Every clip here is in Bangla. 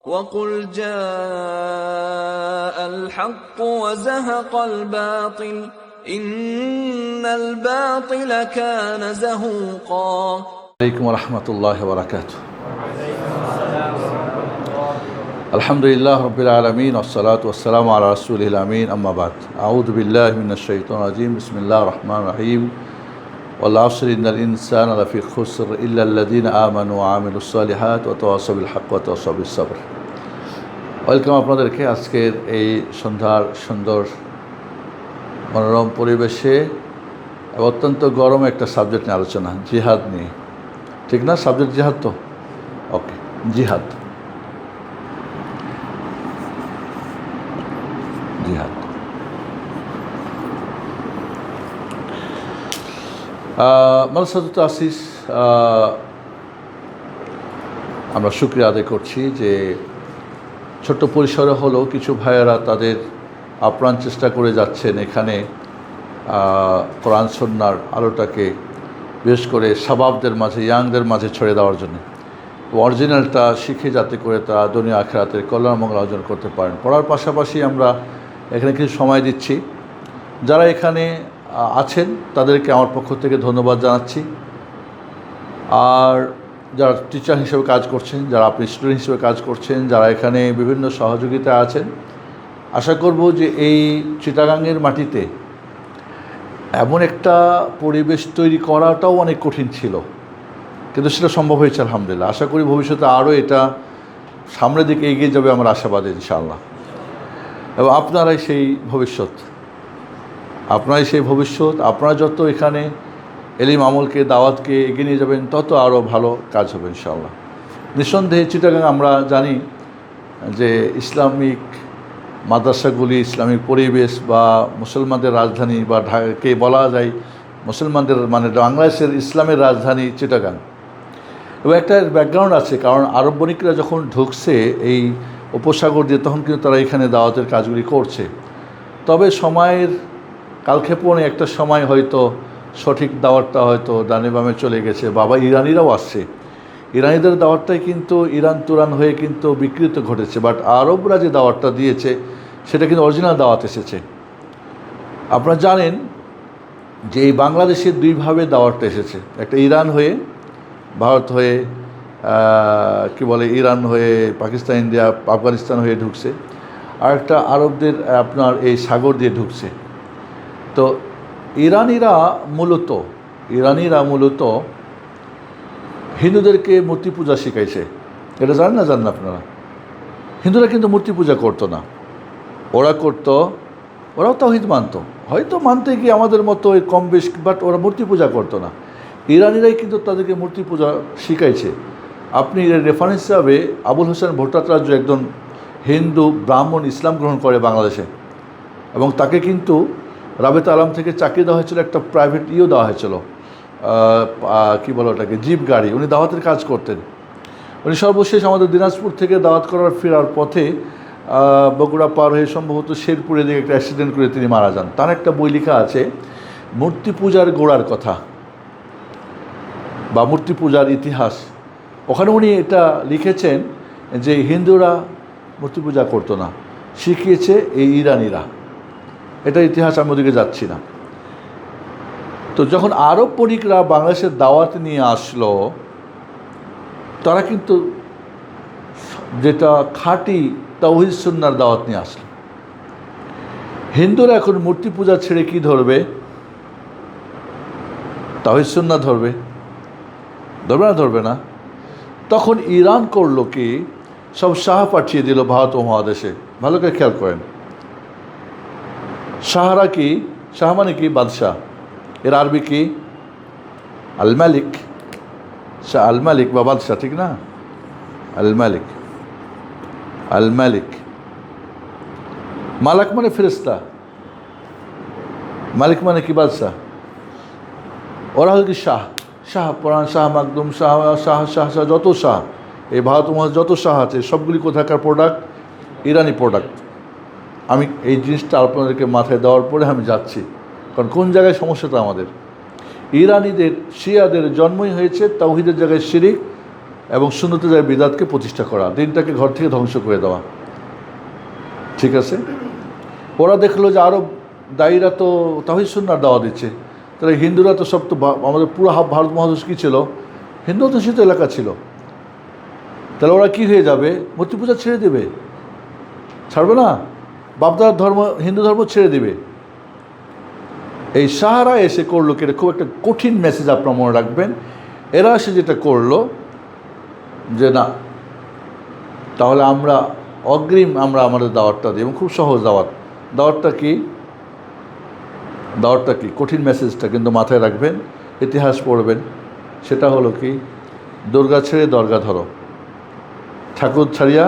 وقل جاء الحق وزهق الباطل إن الباطل كان زهوقا عليكم ورحمة الله وبركاته. الحمد لله رب العالمين والصلاة والسلام على رسوله الأمين أما بعد أعوذ بالله من الشيطان الرجيم بسم الله الرحمن الرحيم والعصر إن الإنسان لفي خسر إلا الذين آمنوا وعملوا الصالحات وتواصوا بالحق وتواصوا بالصبر. ওয়েলকাম আপনাদেরকে আজকের এই সন্ধ্যার সুন্দর মনোরম পরিবেশে অত্যন্ত গরম একটা সাবজেক্ট নিয়ে আলোচনা, জিহাদ নিয়ে। ঠিক না? সাবজেক্ট জিহাদ তো ওকে, জিহাদ জিহাদ মাদ্রাসাতুত তাসিস আমরা শুকরিয়া আদায় করছি যে ছোট্ট পরিসরে হলেও কিছু ভাইয়েরা তাদের আপ্রাণ চেষ্টা করে যাচ্ছেন এখানে কোরআন সুন্নাহর আলোটাকে বিশেষ করে শাবাবদের মাঝে, ইয়াংদের মাঝে ছড়িয়ে দেওয়ার জন্য, অরিজিনালটা শিখে যাতে করে তারা দুনিয়া আখিরাতের কল্যাণ মঙ্গল অর্জন করতে পারেন। পড়ার পাশাপাশি আমরা এখানে কিছু সময় দিচ্ছি। যারা এখানে আছেন তাদেরকে আমার পক্ষ থেকে ধন্যবাদ জানাচ্ছি। আর যারা টিচার হিসেবে কাজ করছেন, যারা আপনি স্টুডেন্ট হিসেবে কাজ করছেন, যারা এখানে বিভিন্ন সহযোগিতা আছেন, আশা করব যে এই চিটাগাংয়ের মাটিতে এমন একটা পরিবেশ তৈরি করাটাও অনেক কঠিন ছিল, কিন্তু সেটা সম্ভব হয়েছে আলহামদুলিল্লাহ। আশা করি ভবিষ্যতে আরও এটা সামনের দিকে এগিয়ে যাবে, আমার আশাবাদী ইনশাআল্লাহ। এবং আপনারাই সেই ভবিষ্যৎ, আপনারা যত এখানে এলিম আমলকে, দাওয়াতকে এগিয়ে নিয়ে যাবেন তত আরও ভালো কাজ হবে ইনশাআল্লাহ। নিঃসন্দেহে চিটাগাং আমরা জানি যে ইসলামিক মাদ্রাসাগুলি, ইসলামিক পরিবেশ বা মুসলমানদের রাজধানী বা ঢাকাকে বলা যায় মুসলমানদের মানে বাংলাদেশের ইসলামের রাজধানী চিটাগাং। এবং একটা ব্যাকগ্রাউন্ড আছে, কারণ আরব বণিকরা যখন ঢুকছে এই উপসাগর দিয়ে তখন কিন্তু তারা এখানে দাওয়াতের কাজগুলি করছে। তবে সময়ের কালক্ষেপণে একটা সময় হয়তো সঠিক দাওয়াতটা হয়তো ডানে বামে চলে গেছে। বাবা ইরানিরাও আসছে, ইরানিদের দাওয়াতটাই কিন্তু ইরান তুরান হয়ে কিন্তু বিকৃত ঘটেছে। বাট আরবরা যে দাওয়াতটা দিয়েছে সেটা কিন্তু অরিজিনাল দাওয়াত এসেছে। আপনারা জানেন যে এই বাংলাদেশের দুইভাবে দাওয়াতটা এসেছে, একটা ইরান হয়ে, ভারত হয়ে, ইরান হয়ে পাকিস্তান, ইন্ডিয়া, আফগানিস্তান হয়ে ঢুকছে, আর একটা আরবদের আপনার এই সাগর দিয়ে ঢুকছে। তো ইরানিরা মূলত হিন্দুদেরকে মূর্তি পূজা শিখাইছে। এটা জানেন আপনারা? হিন্দুরা কিন্তু মূর্তি পূজা করতো না, ওরাও তাওহীদ মানত, হয়তো মানতে গিয়ে আমাদের মতো কম বেশ, বাট ওরা মূর্তি পূজা করতো না। ইরানিরাই কিন্তু তাদেরকে মূর্তি পূজা শিখাইছে। আপনি রেফারেন্স হিসাবে আবুল হোসেন ভট্টাচার্য একজন হিন্দু ব্রাহ্মণ, ইসলাম গ্রহণ করে বাংলাদেশে, এবং তাকে কিন্তু রাবেতা আলম থেকে চাকরি দেওয়া হয়েছিল, একটা প্রাইভেট দেওয়া হয়েছিল, ওটাকে জিপ গাড়ি। উনি দাওয়াতের কাজ করতেন। উনি সর্বশেষ আমাদের দিনাজপুর থেকে দাওয়াত করার ফেরার পথে বগুড়া পার হয়ে সম্ভবত শেরপুরে দিকে একটা অ্যাক্সিডেন্ট করে তিনি মারা যান। তার একটা বই লেখা আছে মূর্তি পূজার গোড়ার কথা বা মূর্তি পূজার ইতিহাস। ওখানে উনি এটা লিখেছেন যে হিন্দুরা মূর্তি পূজা করতো না, শিখিয়েছে এই ইরানিরা। এটা ইতিহাস, আমি ওদিকে যাচ্ছি না। তো যখন আরব বণিকরা বাংলাদেশের দাওয়াত নিয়ে আসলো, তারা কিন্তু যেটা খাঁটি তাওহীদ সুন্নাহর দাওয়াত নিয়ে আসলো। হিন্দুরা এখন মূর্তি পূজা ছেড়ে কি ধরবে? তাওহীদ সুন্নাহ ধরবে ধরবে না? তখন ইরান করলো কি, সব শাহ পাঠিয়ে দিল ভারত মহাদেশে। ভালো করে খেয়াল করেন, শাহরা কি? শাহ মানে কি? বাদশাহ। এর আরবি কি? আল মালিক। শাহ আল মালিক বা বাদশাহ, ঠিক না? আল মালিক, মালাক মানে ফেরেশতা, মালিক মানে কি? বাদশাহ। ওরা হল কি? শাহ পুরাণ, শাহ মাকদুম, শাহ যত শাহ, এই ভারত মহাদেশ যত শাহ আছে সবগুলি কোথাকার প্রোডাক্ট? ইরানি প্রোডাক্ট। আমি এই জিনিসটা আপনাদেরকে মাথায় দেওয়ার পরে আমি যাচ্ছি, কারণ কোন জায়গায় সমস্যাটা আমাদের। ইরানিদের, শিয়াদের জন্মই হয়েছে তাওহীদের জায়গায় শিরিক, এবং সুন্নতে যায় বিদাতকে প্রতিষ্ঠা করা, দিনটাকে ঘর থেকে ধ্বংস করে দেওয়া। ঠিক আছে, ওরা দেখলো যে আরব দায়ীরা তো তাওহীদ সুন্নাহর দাওয়া দিচ্ছে, তাহলে হিন্দুরা তো সব তো আমাদের পুরো ভারত মহাদেশ কী ছিল, হিন্দু অধ্যুষিত এলাকা ছিল, তাহলে ওরা কী হয়ে যাবে, মূর্তি পূজা ছেড়ে দেবে, ছাড়বে না, বাপদার ধর্ম হিন্দু ধর্ম ছেড়ে দেবে। এই সাহারা এসে করলো কি, এটা খুব একটা কঠিন মেসেজ আপনারা মনে রাখবেন। এরা এসে যেটা করলো যে না, তাহলে আমরা অগ্রিম আমরা আমাদের দাওয়াতটা দিই, এবং খুব সহজ দাওয়াতটা কি, কঠিন মেসেজটা কিন্তু মাথায় রাখবেন, ইতিহাস পড়বেন। সেটা হলো কি, দুর্গা ছেড়ে দরগা ধরো, ঠাকুর ছাড়িয়া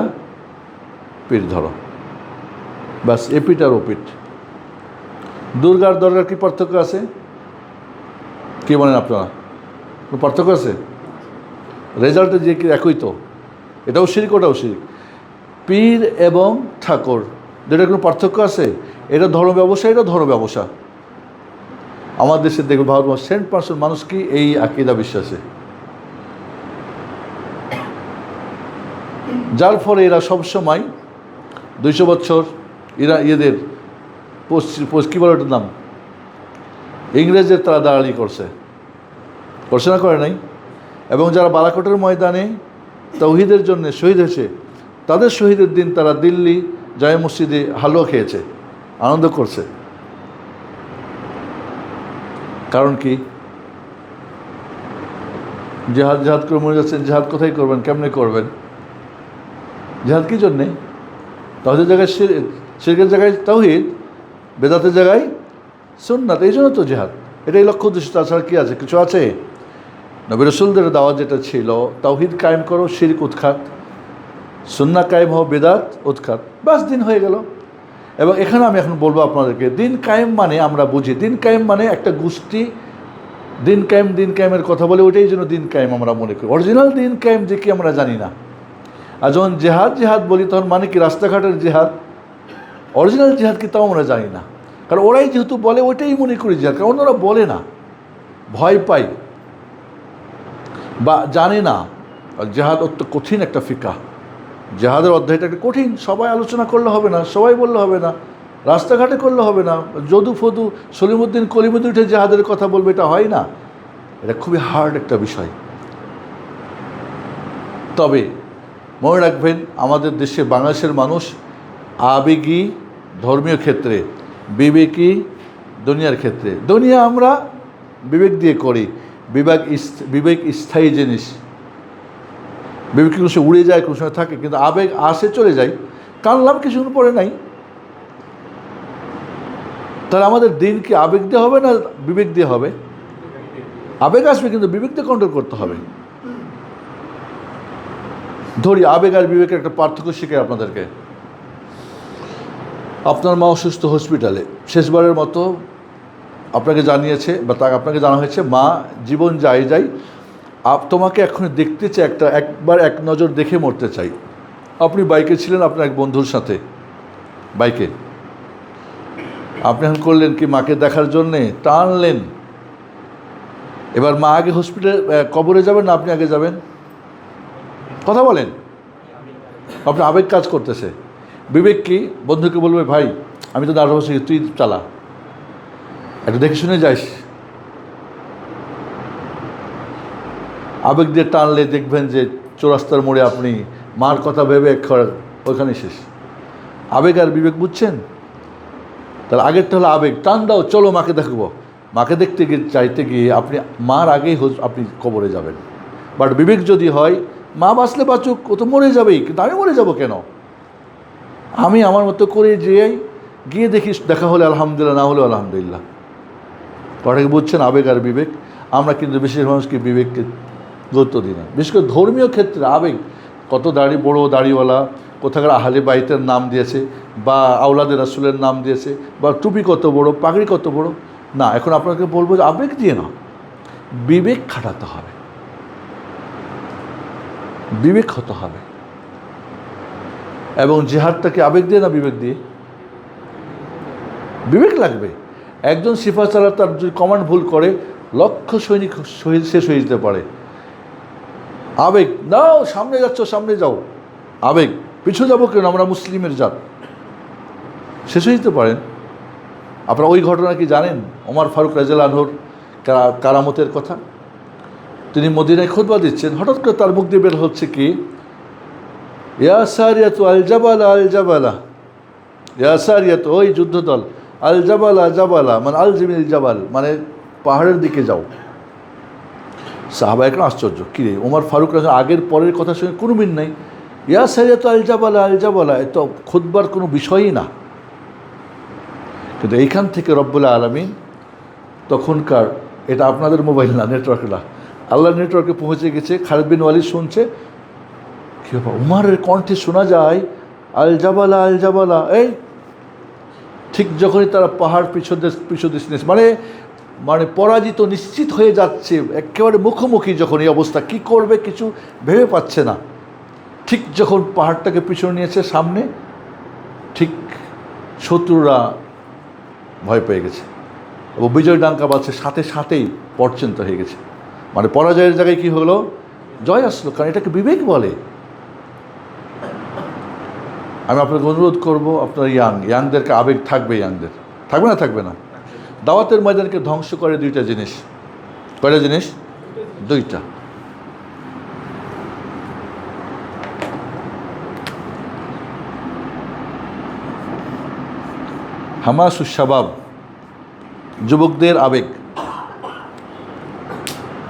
পীর ধরো, বাস এপিট আর ওপিট। দুর্গার দরগার কি পার্থক্য আছে, কি বলেন আপনারা, কোনো পার্থক্য আছে? রেজাল্টে যে কি একই তো, এটাও শিরক ওটাও শিরক। পীর এবং ঠাকুর যেটার কোনো পার্থক্য আছে? এটা ধর্ম ব্যবসা, এটা ধর্ম ব্যবসা। আমার দেশে দেখুন ভারতবর্ষ 100% মানুষ কি এই আকীদা বিশ্বাসে, যার ফলে এরা সবসময় 200 বছর এদের কী বলে ওটার নাম, ইংরেজদের তারা দালালি করছে না, করে নাই? এবং যারা বালাকোটের ময়দানে তাওহীদের জন্য শহীদ হয়েছে, তাদের শহীদের দিন তারা দিল্লি জামে মসজিদে হালুয়া খেয়েছে, আনন্দ করছে। কারণ কি, জেহাদ করে মরে যাচ্ছেন, জেহাদ কোথায় করবেন, কেমনে করবেন? জেহাদ কী জন্যে? তাওহীদের জায়গায় শিরকের জায়গায় তাওহীদ, বেদাতের জায়গায় সুন্নাত, এই জন্য তো জেহাদ, এটাই লক্ষ্য উদ্দেশ্য। তাছাড়া কী আছে, কিছু আছে? নবী রাসূলদের দাওয়াত যেটা ছিল, তাওহীদ কায়েম করো, শিরক উৎখাত, সুন্নাহ কায়েম হও, বেদাত উৎখাত, বাস দিন হয়ে গেল। এবং এখানে আমি এখন বলবো আপনাদেরকে, দিন কায়েম মানে আমরা বুঝি, দিন কায়েম মানে একটা গোষ্ঠী দিন কায়েমের কথা বলে, ওইটাই যেন দিন কায়েম আমরা মনে করি। অরিজিনাল দিন কায়েম যে কি আমরা জানি না। আর যখন জেহাদ বলি, তখন মানে কি রাস্তাঘাটের জেহাদ, অরিজিনাল জেহাদ কি তাও আমরা জানি না। কারণ ওরাই যেহেতু বলে, ওইটাই মনে করি জেহাদ, কারণ ওরা বলে না, ভয় পাই বা জানে না। আর জেহাদ অত্যন্ত কঠিন একটা ফিকাহ, জেহাদের অধ্যায়টা একটা কঠিন, সবাই আলোচনা করলে হবে না, সবাই বললে হবে না, রাস্তাঘাটে করলে হবে না, যদু ফদু সলিমুদ্দিন কলিমুদ্দিন উঠে জেহাদের কথা বলবে, এটা হয় না। এটা খুবই হার্ড একটা বিষয়। তবে মনে রাখবেন, আমাদের দেশে বাংলাদেশের মানুষ আবেগী ধর্মীয় ক্ষেত্রে, বিবেকী দুনিয়ার ক্ষেত্রে। দুনিয়া আমরা বিবেক দিয়ে করি, বিবেক স্থায়ী জিনিস, বিবেক কোনো সময় উড়ে যায়, কোনো সময় থাকে, কিন্তু আবেগ আসে চলে যায়, কানলাম কিছুক্ষণ পরে নাই। তাহলে আমাদের দিন কি আবেগ দিয়ে হবে না বিবেক দিয়ে হবে? আবেগ আসবে, কিন্তু বিবেক দিয়ে কন্ট্রোল করতে হবে। ধরি আবেগ আর বিবেকের একটা পার্থক্য শিখে আপনাদেরকে। আপনার মা অসুস্থ, হসপিটালে, শেষবারের মতো আপনাকে জানিয়েছে বা আপনাকে জানা হয়েছে, মা জীবন যাই তোমাকে এখন দেখতে চাই, একবার এক নজর দেখে মরতে চাই। আপনি বাইকে ছিলেন আপনার এক বন্ধুর সাথে, বাইকে আপনি এখন করলেন কি, মাকে দেখার জন্যে টানলেন। এবার মা আগে হসপিটাল কবরে যাবেন না আপনি আগে যাবেন? কথা বলেন। আপনার আবেগ কাজ করতেছে, বিবেক কি বন্ধুকে বলবে, ভাই আমি তো দাঁড়াবো, তুই চালা, একটু দেখে শুনে যাইস। আবেগ দিয়ে টানলে দেখবেন যে চৌরাস্তার মোড়ে আপনি মার কথা ভেবে ওইখানে শেষ। আবেগ আর বিবেক বুঝছেন? তাহলে আগেরটা হলো আবেগ, টান দাও, চলো মাকে দেখবো। মাকে দেখতে চাইতে গিয়ে আপনি মার আগেই আপনি কবরে যাবেন। বাট বিবেক যদি হয়, মা বাঁচলে বাঁচুক, ও তো মরে যাবেই, কিন্তু আমি মরে যাব কেন, আমি আমার মতো করে গিয়ে দেখি, দেখা হলে আলহামদুলিল্লাহ, না হলে আলহামদুলিল্লাহ। কথাকে বুঝছেন? আবেগ আর বিবেক। আমরা কিন্তু বেশির মানুষকে বিবেককে গুরুত্ব দিই না, বিশেষ করে ধর্মীয় ক্ষেত্রে। আবেগ, কত বড় দাড়িওয়ালা, কোথাকার আহলে বাইতের নাম দিয়েছে, বা আওলাদের রাসূলের নাম দিয়েছে, বা টুপি কত বড়, পাগড়ি কত বড়। না, এখন আপনাকে বলবো যে আবেগ দিয়ে না, বিবেক খাটাতে হবে, বিবেক হতে হবে। এবং জিহাদটাকে আবেগ দিয়ে না বিবেক দিয়ে? বিবেক লাগবে। একজন সিপাহসালার তার যদি কমান্ড ভুল করে, লক্ষ সৈনিক শেষ হয়ে যেতে পারে। আবেগ, নাও সামনে যাচ্ছ সামনে যাও, আবেগ, পিছু যাবো কেন, আমরা মুসলিমের জাত। শেষ হয়ে যেতে পারেন। আপনারা ওই ঘটনা কি জানেন? ওমর ফারুক রাদিয়াল্লাহু আনহুর কারামতের কথা। তিনি মদিনায় খুতবা দিচ্ছেন, হঠাৎ করে তার মুখ দিয়ে বের হচ্ছে কি, ইয়া সারিয়াতু আল জাবালা আল জাবালা, ইয়া সারিয়াতু, ওই যুদ্ধদল, আল জাবালা জাবালা মানে আল জিমিল জাবাল, মানে পাহাড়ের দিকে যাও। সাহাবা একরাম আশ্চর্য, কী রে ওমর ফারুক রাদিয়াল্লাহু আনহু আগের পরের কথার সঙ্গে কোনো মিল নাই। ইয়া সারিয়াতু আল জাবালা আল জাবালা, এ তো খুতবার কোনো বিষয়ই না। কিন্তু এইখান থেকে রব্বুল আলামিন তখনকার, এটা আপনাদের মোবাইল না, নেটওয়ার্ক না, আল্লাহর নেটওয়ার্কে পৌঁছে গেছে। খালিদ বিন ওয়ালিদ শুনছে, কী ব্যাপার, উমারের কণ্ঠে শোনা যায় আল জাবালা আল জাবালা। এই ঠিক যখনই তারা পাহাড় পিছু দিস মানে মানে পরাজিত নিশ্চিত হয়ে যাচ্ছে, একেবারে মুখোমুখি যখন এই অবস্থা, কি করবে কিছু ভেবে পাচ্ছে না, ঠিক যখন পাহাড়টাকে পিছনে নিয়েছে সামনে, ঠিক শত্রুরা ভয় পেয়ে গেছে এবং বিজয় ডাঙ্কা বাজছে, সাথে সাথেই পর্যন্ত হয়ে গেছে। মানে পরাজয়ের জায়গায় কি হলো, জয় আসলো, কারণ এটাকে বিবেক বলে। আমি আপনাকে অনুরোধ করব, আপনার ইয়াংদেরকে, আবেগ থাকবে, ইয়াংদের থাকবে না, থাকবে না। দাওয়াতের ময়দানকে ধ্বংস করে দুইটা জিনিস। কয়টা জিনিস? দুইটা। হামাসুস শাবাব, যুবকদের আবেগ।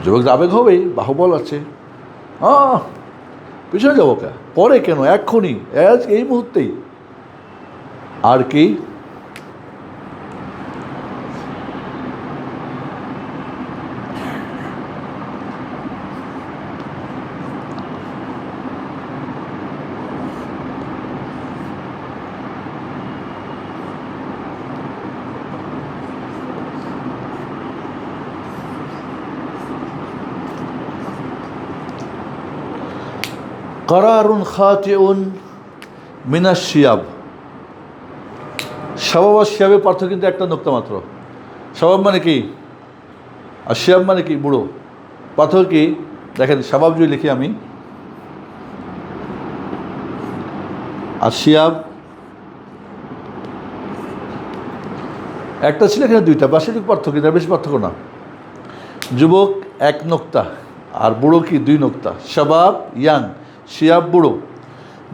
যুবকদের আবেগ হবেই, বাহুবল আছে, পিছনে যাবো কে, পরে কেন, এক্ষুনি, এই মুহূর্তেই। আর কি, কারারুন খাতিউন মিনাশ শিয়াব। শাবাব আর শিয়াবের পার্থক্য কিন্তু একটা নোক্তা মাত্র। শাবাব মানে কি আর শিয়াব মানে কি, বুড়ো। পার্থক্য কি দেখেন, শাবাব যদি লিখি আমি, আর শিয়াব একটা ছিল, এখানে দুইটা, বা সেটুকু পার্থক্য, তার বেশি পার্থক্য না। যুবক এক নোক্তা, আর বুড়ো কি দুই নোক্তা। শাবাব ইয়াং, শিয়াব বুড়ো।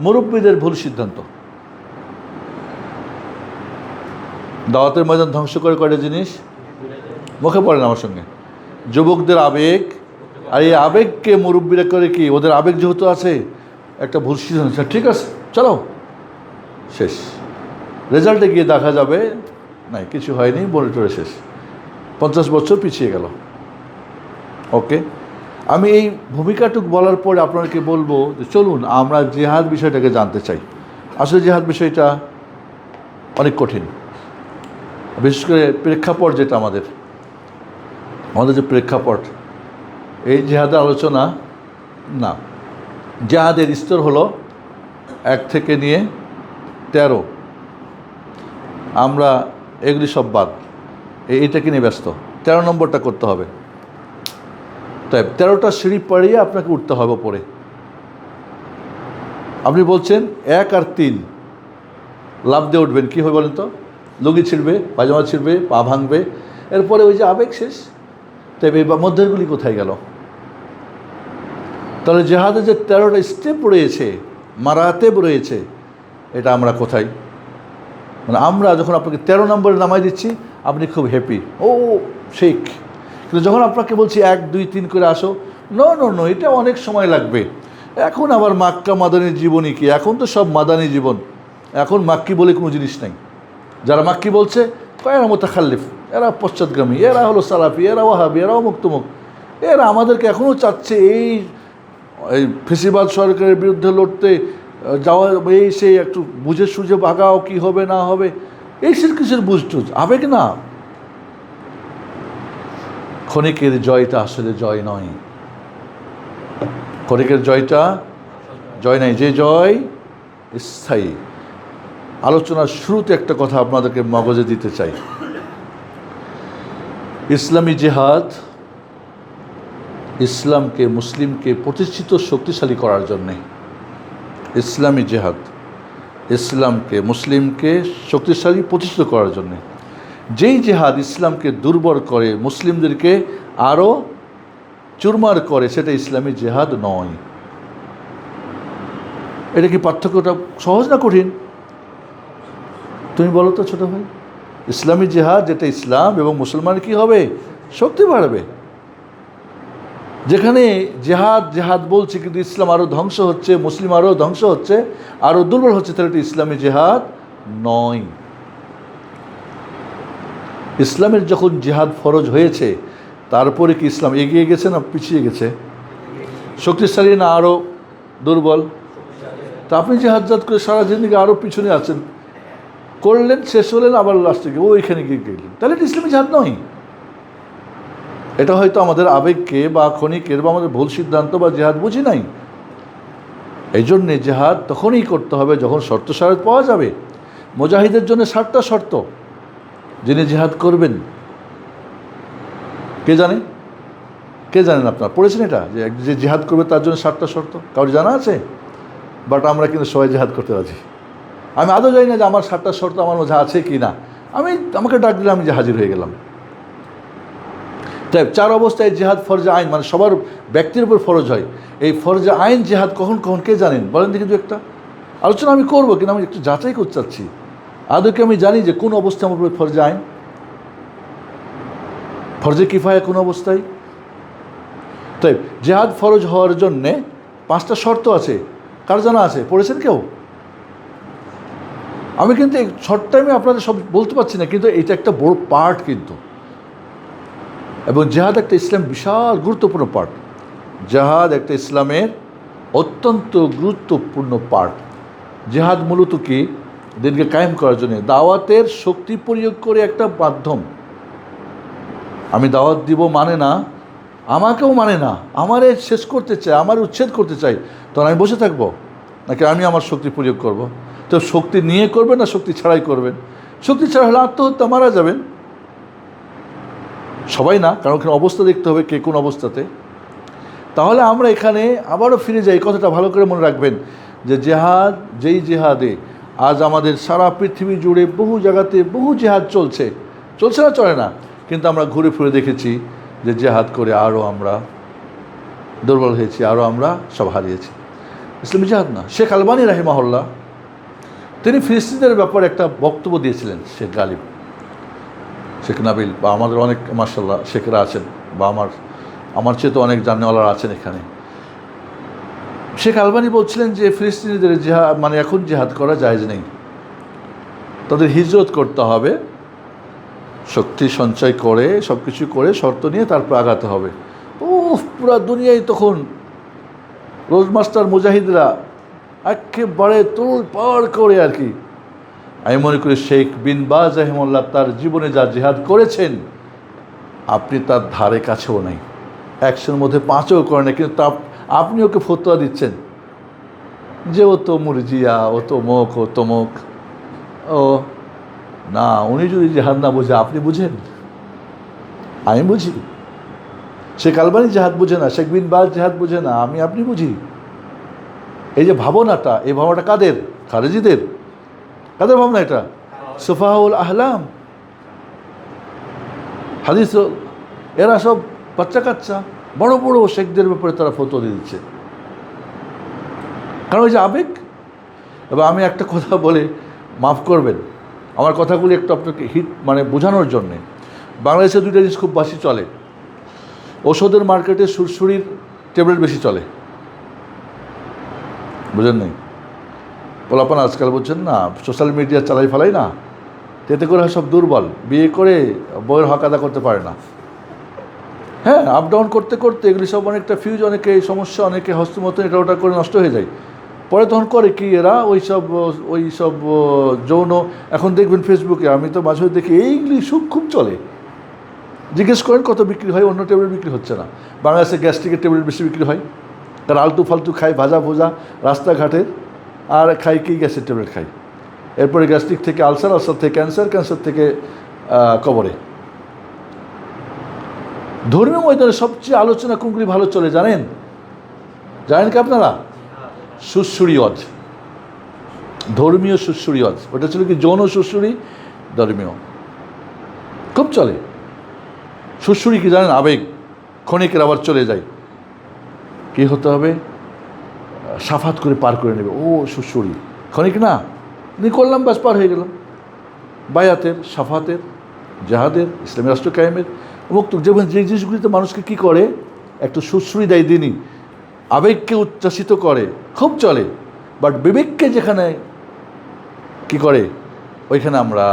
মুরব্বীদের ভুল সিদ্ধান্ত দাওয়াতের ময়দান ধ্বংস করে কয়টা জিনিস, মুখে পড়েন আমার সঙ্গে। যুবকদের আবেগ, আর এই আবেগকে মুরব্বীরা করে কি, ওদের আবেগ যেহেতু আছে, একটা ভুল সিদ্ধান্ত, ঠিক আছে চলো, শেষ। রেজাল্টে গিয়ে দেখা যাবে নাই, কিছু হয়নি, মনিটরে শেষ, 50 বছর পিছিয়ে গেল। ওকে, আমি এই ভূমিকাটুক বলার পরে আপনাকে বলবো যে চলুন আমরা জিহাদ বিষয়টাকে জানতে চাই। আসলে জিহাদ বিষয়টা অনেক কঠিন, বিশেষ করে প্রেক্ষাপট যেটা আমাদের যে প্রেক্ষাপট, এই জিহাদের আলোচনা না। জিহাদের স্তর হলো 1 থেকে নিয়ে 13, আমরা এগুলি সব বাদ, এইটাকে নিয়ে ব্যস্ত। 13 নম্বরটা করতে হবে। তাই 13টা সিঁড়ি পাড়িয়ে আপনাকে উঠতে হবে পরে। আপনি বলছেন 1 আর 3 লাফ দিয়ে উঠবেন, কী হবে বলেন তো? লুঙ্গি ছিঁড়বে, পায়জামা ছিঁড়বে, পা ভাঙবে, এরপরে ওই যে আবেগ শেষ। তাই মধ্যেরগুলি কোথায় গেল? তাহলে জেহাদে যে 13টা স্টেপ রয়েছে, মারাতেব রয়েছে, এটা আমরা কোথায়? মানে আমরা যখন আপনাকে 13 নম্বরে নামাই দিচ্ছি, আপনি খুব হ্যাপি, ও শেখ। কিন্তু যখন আপনাকে বলছি 1 2 3 করে আসো, নো, এটা অনেক সময় লাগবে। এখন আবার মাক্কা মাদানী জীবনী কি? এখন তো সব মাদানী জীবন, এখন মাক্কি বলে কোনো জিনিস নাই। যারা মাক্কি বলছে, এরা মোতাখাল্লিফ, এরা পশ্চাৎগামী, এরা হলো সালাফি, এরা ওয়াহাবি, এরাও মুক্তমুখ। এরা আমাদেরকে এখনও চাচ্ছে এই ফেসিবাদ সরকারের বিরুদ্ধে লড়তে যাওয়া, এই সেই একটু বুঝে সুঝে ভাগাও, কী হবে না হবে, এই কিসের বুঝটুজ, আবেগ না। ক্ষণিকের জয়টা আসলে জয় নয়, ক্ষণিকের জয়টা জয় নাই, যে জয় স্থায়ী। আলোচনার শুরুতে একটা কথা আপনাদেরকে মগজে দিতে চাই। ইসলামী জিহাদ ইসলামকে, মুসলিমকে প্রতিষ্ঠিত শক্তিশালী করার জন্যে। ইসলামী জেহাদ ইসলামকে, মুসলিমকে শক্তিশালী প্রতিষ্ঠিত করার জন্যে। যেই জেহাদ ইসলামকে দুর্বল করে, মুসলিমদেরকে আরও চুরমার করে, সেটা ইসলামী জেহাদ নয়। এটা কি পার্থক্যটা সহজ না কঠিন? তুমি বলো তো ছোটো ভাই। ইসলামী জেহাদ যেটা ইসলাম এবং মুসলমানের কি হবে? শক্তি বাড়বে। যেখানে জেহাদ জেহাদ বলছে কিন্তু ইসলাম আরও ধ্বংস হচ্ছে, মুসলিম আরও ধ্বংস হচ্ছে, আরও দুর্বল হচ্ছে, তাহলে এটা ইসলামী জেহাদ নয়। ইসলামের যখন জেহাদ ফরজ হয়েছে, তারপরে কি ইসলাম এগিয়ে গেছে না পিছিয়ে গেছে? শক্তিশালী না আরও দুর্বল? তা আপনি জেহাদ করে সারা জিন্দিগি আরও পিছনে আছেন, করলেন, শেষ হলেন, আবার লাস্টে গিয়ে ওইখানে গিয়ে গেলেন, তাহলে এটা ইসলামী জেহাদ নয়। এটা হয়তো আমাদের আবেগকে বা ক্ষণিকের বা আমাদের ভুল সিদ্ধান্ত বা জেহাদ বুঝি নাই। এই জন্যে জেহাদ তখনই করতে হবে যখন শর্ত সারত পাওয়া যাবে। মুজাহিদের জন্য 7টা শর্ত। যিনি জেহাদ করবেন, কে জানে? কে জানেন? আপনারা পড়েছেন এটা, যে জেহাদ করবে তার জন্য 7টা শর্ত? কারোর জানা আছে? বাট আমরা কিন্তু সবাই জেহাদ করতে রাজি। আমি আদৌ জানি না যে আমার 7টা শর্ত আমার মধ্যে আছে কি না। আমাকে ডাক দিলে আমি যে হাজির হয়ে গেলাম। তাই 4 অবস্থায় জেহাদ ফরজে আইন, মানে সবার ব্যক্তির উপর ফরজ হয়। এই ফরজে আইন জেহাদ কখন কখন কে জানেন? বলেন দেখি 2-একটা আলোচনা আমি করবো, কিন্তু আমি একটু যাচাই করতে চাচ্ছি আদৌ কি আমি জানি যে কোন অবস্থায় আমার উপর ফরজে আইন, ফরজে কিফায়া কোন অবস্থায়। তাই জেহাদ ফরজ হওয়ার জন্যে 5টা শর্ত আছে। কার জানা আছে? পড়েছেন কেউ? আমি কিন্তু এই শর্ট টাইমে আপনাদের সব বলতে পারছি না, কিন্তু এটা একটা বড় পার্ট কিন্তু। এবং জেহাদ একটা ইসলাম বিশাল গুরুত্বপূর্ণ পার্ট। জেহাদ একটা ইসলামের অত্যন্ত গুরুত্বপূর্ণ পার্ট। জেহাদ মূলত কি? দিনকে কায়েম করার জন্য দাওয়াতের শক্তি প্রয়োগ করে একটা মাধ্যম। আমি দাওয়াত দিব মানে না, আমাকেও মানে না, আমারে শেষ করতে চাই, আমার উচ্ছেদ করতে চাই, তখন আমি বসে থাকবো নাকি আমি আমার শক্তি প্রয়োগ করব? তো শক্তি নিয়ে করবেন না শক্তি ছাড়াই করবেন? শক্তি ছাড়া হলে আত্মহত্যা, মারা যাবেন। সবাই না, কারণ ওখানে অবস্থা দেখতে হবে কে কোন অবস্থাতে। তাহলে আমরা এখানে আবারও ফিরে যাই, কথাটা ভালো করে মনে রাখবেন যে জেহাদ, যেই জেহাদে আজ আমাদের সারা পৃথিবী জুড়ে বহু জায়গাতে বহু জেহাদ চলছে না, চলে না, কিন্তু আমরা ঘুরে ফিরে দেখেছি যে জেহাদ করে আরও আমরা দুর্বল হয়েছি, আরও আমরা সব হারিয়েছি। ইসলামী জেহাদ না। শেখ আলবানী রাহিমাহুল্লাহ তিনি ফিলিস্তিনের ব্যাপারে একটা বক্তব্য দিয়েছিলেন। শেখ গালিব, শেখ নাবিল বা আমাদের অনেক মাশাআল্লাহ শেখরা আছেন, বা আমার চেয়ে তো অনেক জানেওয়ালারা আছেন এখানে। শেখ আলবানী বলছিলেন যে ফিলিস্তিনিদের জেহাদ মানে এখন জেহাদ করা জায়েজ নেই, তাদের হিজরত করতে হবে, শক্তি সঞ্চয় করে সব কিছু করে শর্ত নিয়ে তারপর আগাতে হবে। পুরা দুনিয়ায় তখন রোজমাস্টার মুজাহিদরা একেবারে তোল পাড় করে আর কি। আমি মনে করি শেখ বিন বাজ রাহিমাহুল্লাহ তার জীবনে যা জিহাদ করেছেন আপনি তার ধারে কাছেও নাই, 100-র মধ্যে 5ও করেন না, কিন্তু আপনি ওকে ফতোয়া দিচ্ছেন যে ও তো মুরজিয়া, ও তো মুখ, ও তো মুখ। ও না, উনি যদি জেহাদ না বুঝে আপনি বুঝেন? আমি বুঝি। শেখ আলবানী জেহাদ বুঝে না, শেখ বিন বাজ জেহাদ বুঝে না, আপনি বুঝি। এই যে ভাবনাটা, এই ভাবনাটা কাদের? খারেজিদের। কাদের ভাবনা এটা? সুফাহাউল আহলাম, হাদিস, এরা সব বাচ্চা কাচ্চা বড় বড় শেখদের ব্যাপারে তারা ফতোয়া দিয়ে দিচ্ছে, কারণ ওই যে আবেগ। এবার আমি একটা কথা বলে মাফ করবেন, আমার কথাগুলি একটু আপনাকে মানে বোঝানোর জন্যে। বাংলাদেশে 2টা জিনিস খুব বেশি চলে। ওষুধের মার্কেটে সুরসুরির ট্যাবলেট বেশি চলে, বুঝেন নাই? পোলাপান আজকাল বুঝছেন না, সোশ্যাল মিডিয়া চালাই ফেলাই না, এতে করে সব দুর্বল, বিয়ে করে বইয়ের হক আদা করতে পারে না। হ্যাঁ, আপ ডাউন করতে করতে এগুলি সব অনেকটা ফিউজ, অনেকে সমস্যা, অনেকে হস্তমতো এটা ওটা করে নষ্ট হয়ে যায়। পরে তখন করে কি এরা ওই সব যৌন, এখন দেখবেন ফেসবুকে, আমি তো মাঝে দেখি এইগুলি খুব চলে। জিজ্ঞেস করেন কত বিক্রি হয়, অন্য ট্যাবলেট বিক্রি হচ্ছে না। বাংলাদেশে গ্যাস্ট্রিকের ট্যাবলেট বেশি বিক্রি হয়, তারা আলতু ফালতু খায়, ভাজা ভোজা রাস্তাঘাটে, আর খাই কি গ্যাসের ট্যাবলেট খাই। এরপরে গ্যাস্ট্রিক থেকে আলসার, আলসার থেকে ক্যান্সার, ক্যান্সার থেকে কবরে। ধর্মীয় ময়দানে সবচেয়ে আলোচনা কোনগুলি ভালো চলে জানেন? জানেন কি আপনারা? সুশ্রুরি ওয়াজ, ধর্মীয় সুশ্রুরি ওয়াজ। ওটা ছিল কি যৌন সুশ্রুরি, ধর্মীয় খুব চলে। সুশ্রুরি কি জানেন? আবেগ, ক্ষণিকের আবার চলে যায়। কি হতে হবে? সাফাত করে পার করে নেবে। ও সুশ্রুরি, ক্ষণিক না, নি করলাম, বাস পার হয়ে গেলাম। বায়াতের, সাফাতের, জাহাদের, ইসলামী রাষ্ট্র কায়েমের, মুক্ত, যেমন যে জিনিসগুলিতে মানুষকে কী করে, একটু সুশ্রুরি দেয় দিনই, আবেগকে উচ্ছ্বাসিত করে, খুব চলে। বাট বিবেককে যেখানে কি করে, ওইখানে আমরা,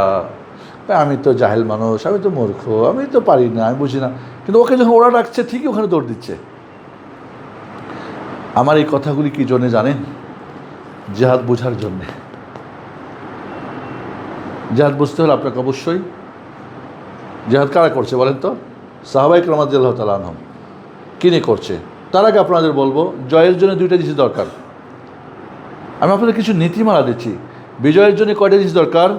আমি তো জাহেল মানুষ, আমি তো মূর্খ, আমি তো পারি না, আমি বুঝি না, কিন্তু ওকে যখন ওরা ডাকছে ঠিকই ওখানে দৌড় দিচ্ছে। আমার এই কথাগুলি কি জন্যে জানেন? জিহাদ বোঝার জন্যে। জিহাদ বুঝতে হলে আপনাকে অবশ্যই, জিহাদ কারা করছে বলেন তো? সাহাবায়ে কেরাম রাদিয়াল্লাহু তাআলা আনহুম। কী নিয়ে করছে? তার আগে আপনাদের বলবো, জয়ের জন্য দুইটা জিনিস দরকার। আমি আপনাদের কিছু নীতিমালা দিচ্ছি। বিজয়ের জন্য কয়টা জিনিস দরকার?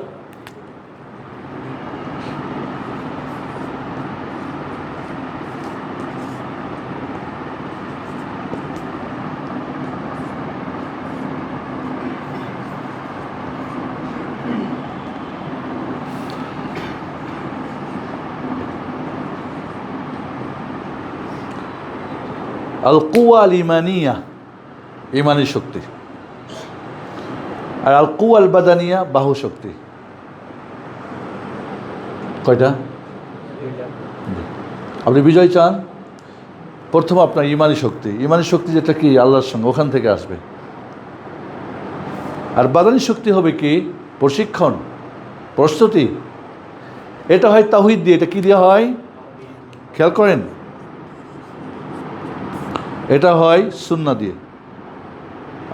আল কুওয়া আল ইমানিয়া, ইমানি শক্তি, আর আল কুওয়া আল বাদানিয়া, বাহু শক্তি। কয়টা? আপনি বিজয় চান, প্রথম আপনার ইমানি শক্তি। ইমানি শক্তি যেটা কি আল্লাহর সঙ্গে, ওখান থেকে আসবে। আর বাদানি শক্তি হবে কি? প্রশিক্ষণ, প্রস্তুতি। এটা হয় তাওহীদ দিয়ে। এটা কি দিয়ে হয়? খেয়াল করেন, এটা হয় সুন্নাহ দিয়ে।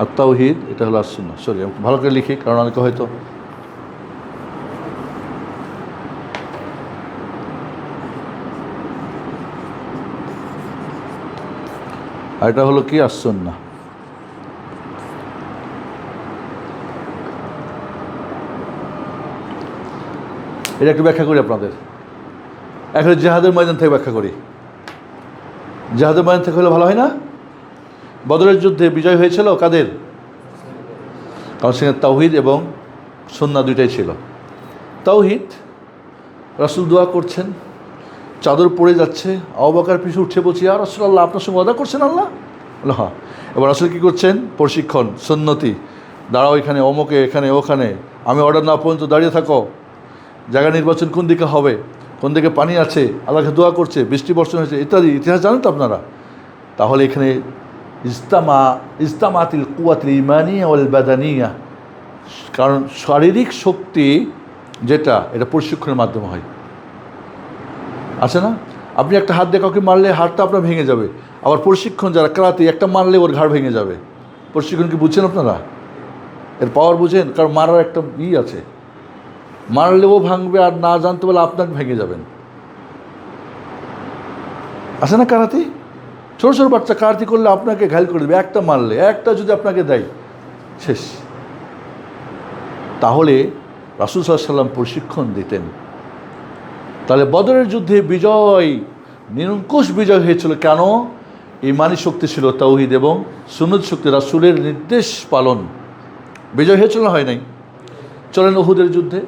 আর তাওহীদ, এটা হলো আর সুন্নাহ। সরি, ভালো করে লিখি, কারণ অনেকে হয়তো আর এটা হলো কি? আর সুন্নাহ। এটা একটু ব্যাখ্যা করি আপনাদের। এখন জিহাদের ময়দান থেকে ব্যাখ্যা করি। জিহাদের ময়দান থেকে হলে ভালো হয় না? বদরের যুদ্ধে বিজয় হয়েছিল কাদের? কারণ সেখানে তাওহীদ এবং সুন্নাহ দুইটাই ছিল। তাওহীদ, রাসূল দোয়া করছেন, চাদর পড়ে যাচ্ছে, আবু বকর পিছু উঠে বলছি, ইয়া রাসূলুল্লাহ, আপনার সঙ্গে ওয়াদা করছেন আল্লাহ? বলে হ্যাঁ। এবার রাসূল কী করছেন? প্রশিক্ষণ, সুন্নতি, দাঁড়াও এখানে, অমুকে এখানে, ওখানে, আমি অর্ডার না পর্যন্ত দাঁড়িয়ে থাকো, জায়গা নির্বাচন কোন দিকে হবে, কোন দিকে পানি আছে, আল্লাহকে দোয়া করছে, বৃষ্টি বর্ষণ হয়েছে, ইত্যাদি। ইতিহাস জানেন তো আপনারা? তাহলে এখানে ইজতামাতিল কুওয়াতুল ঈমানিয়া ওয়াল বাদানিয়া, কারণ শারীরিক শক্তি যেটা, এটা প্রশিক্ষণের মাধ্যমে হয়। আছে না? আপনি একটা হাত দিয়ে কাউকে মারলে হাতটা আপনার ভেঙে যাবে, আবার প্রশিক্ষণ যারা কারাতে, একটা মারলে ওর ঘাড় ভেঙে যাবে। প্রশিক্ষণ কি বুঝছেন আপনারা? এর পাওয়ার বুঝেন? কারণ মারার একটা আছে, মারলেও ভাঙবে, আর না জানতে পারলে আপনাকে ভেঙে যাবেন। আছে না কারাতে? ছোটো ছোটো বাচ্চা কারাতে করলে আপনাকে ঘায়ল করে দেবে, একটা মারলে, একটা যদি আপনাকে দেয়, শেষ। তাহলে রাসূল সাল্লাল্লাহু আলাইহি ওয়াসাল্লাম প্রশিক্ষণ দিতেন। তাহলে বদরের যুদ্ধে বিজয়, নিরঙ্কুশ বিজয় হয়েছিল কেন? ঈমানি শক্তি ছিল, তাওহীদ এবং সুন্নত শক্তি, রাসূলের নির্দেশ পালন। বিজয় হয়েছিল না হয় নাই? চলেন উহুদের যুদ্ধে,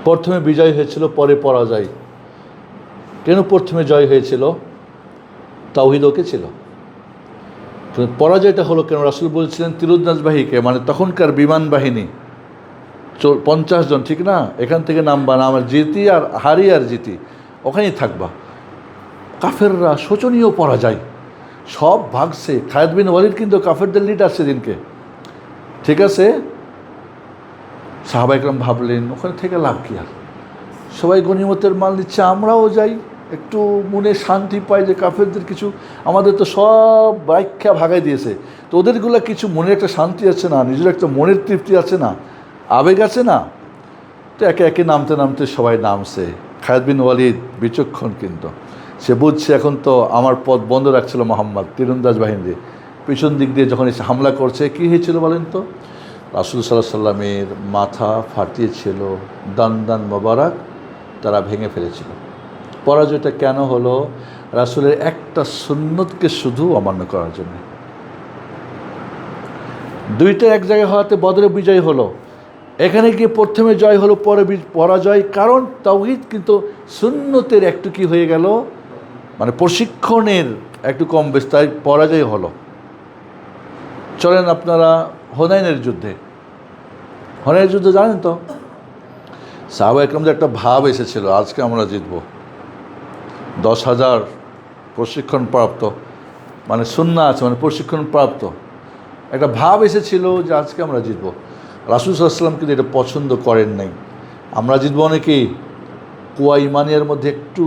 প্রথমে বিজয় হয়েছিল, পরে পরাজয়। কেন প্রথমে জয় হয়েছিল? তাওহীদ ওকে ছিল। পরাজয়টা হলো কেন? রাসূল বলছিলেন তীরন্দাজবাহীকে, মানে তখনকার বিমান বাহিনী 50 জন, ঠিক না? এখান থেকে নামবা না, আমার জিতি আর হারি আর জিতি, ওখানেই থাকবা। কাফেররা শোচনীয় পরাজয়, সব ভাগছে। খালিদ বিন ওয়ালিদ কিন্তু কাফেরদের লিডার সেদিনকে, ঠিক আছে? সাহাবায়ে কেরাম ভাবলেন ওখানে থেকে লাভ কী আর, সবাই গনিমতের মাল নিচ্ছে, আমরাও যাই, একটু মনে শান্তি পাই যে কাফেরদের কিছু, আমাদের তো সব ব্যাখ্যা ভাগাই দিয়েছে, তো ওদেরগুলো কিছু মনের একটা শান্তি আছে না, নিজের একটা মনের তৃপ্তি আছে না, আবেগ আছে না। তো একে একে নামতে নামতে সবাই নামছে। খালিদ বিন ওয়ালিদ বিচক্ষণ, কিন্তু সে বুঝছে এখন তো আমার পথ বন্ধ রাখছিল মোহাম্মদ, তীরন্দাজ বাহিনী পিছন দিক দিয়ে যখন এসে হামলা করছে। কী হয়েছিল বলেন তো? রাসূল সাল্লাল্লাহু আলাইহি সাল্লামের মাথা ফাটিয়েছিল, দান মোবারক তারা ভেঙে ফেলেছিল। পরাজয়টা কেন হলো? রাসূলের একটা সুন্নতকে শুধু অমান্য করার জন্য। দুইটা এক জায়গায় হওয়াতে বদরে বিজয় হলো, এখানে গিয়ে প্রথমে জয় হলো, পরে পরাজয়, কারণ তাওহীদ কিন্তু সুন্নতের একটু কি হয়ে গেল, মানে প্রশিক্ষণের একটু কম বেশ, তাই পরাজয় হলো। চলেন আপনারা হুনাইনের যুদ্ধে জানেন তো, সাহাবা একরামদের একটা ভাব এসেছিল আজকে আমরা জিতব। 10,000 প্রশিক্ষণপ্রাপ্ত, মানে সুন্নাহ আছে, মানে প্রশিক্ষণপ্রাপ্ত একটা ভাব এসেছিল যে আজকে আমরা জিতব। রাসূল সাল্লাল্লাহু আলাইহি ওয়াসাল্লাম কিন্তু এটা পছন্দ করেন নাই। আমরা জিতব অনেকেই কুয়া ইমানিয়ার মধ্যে একটু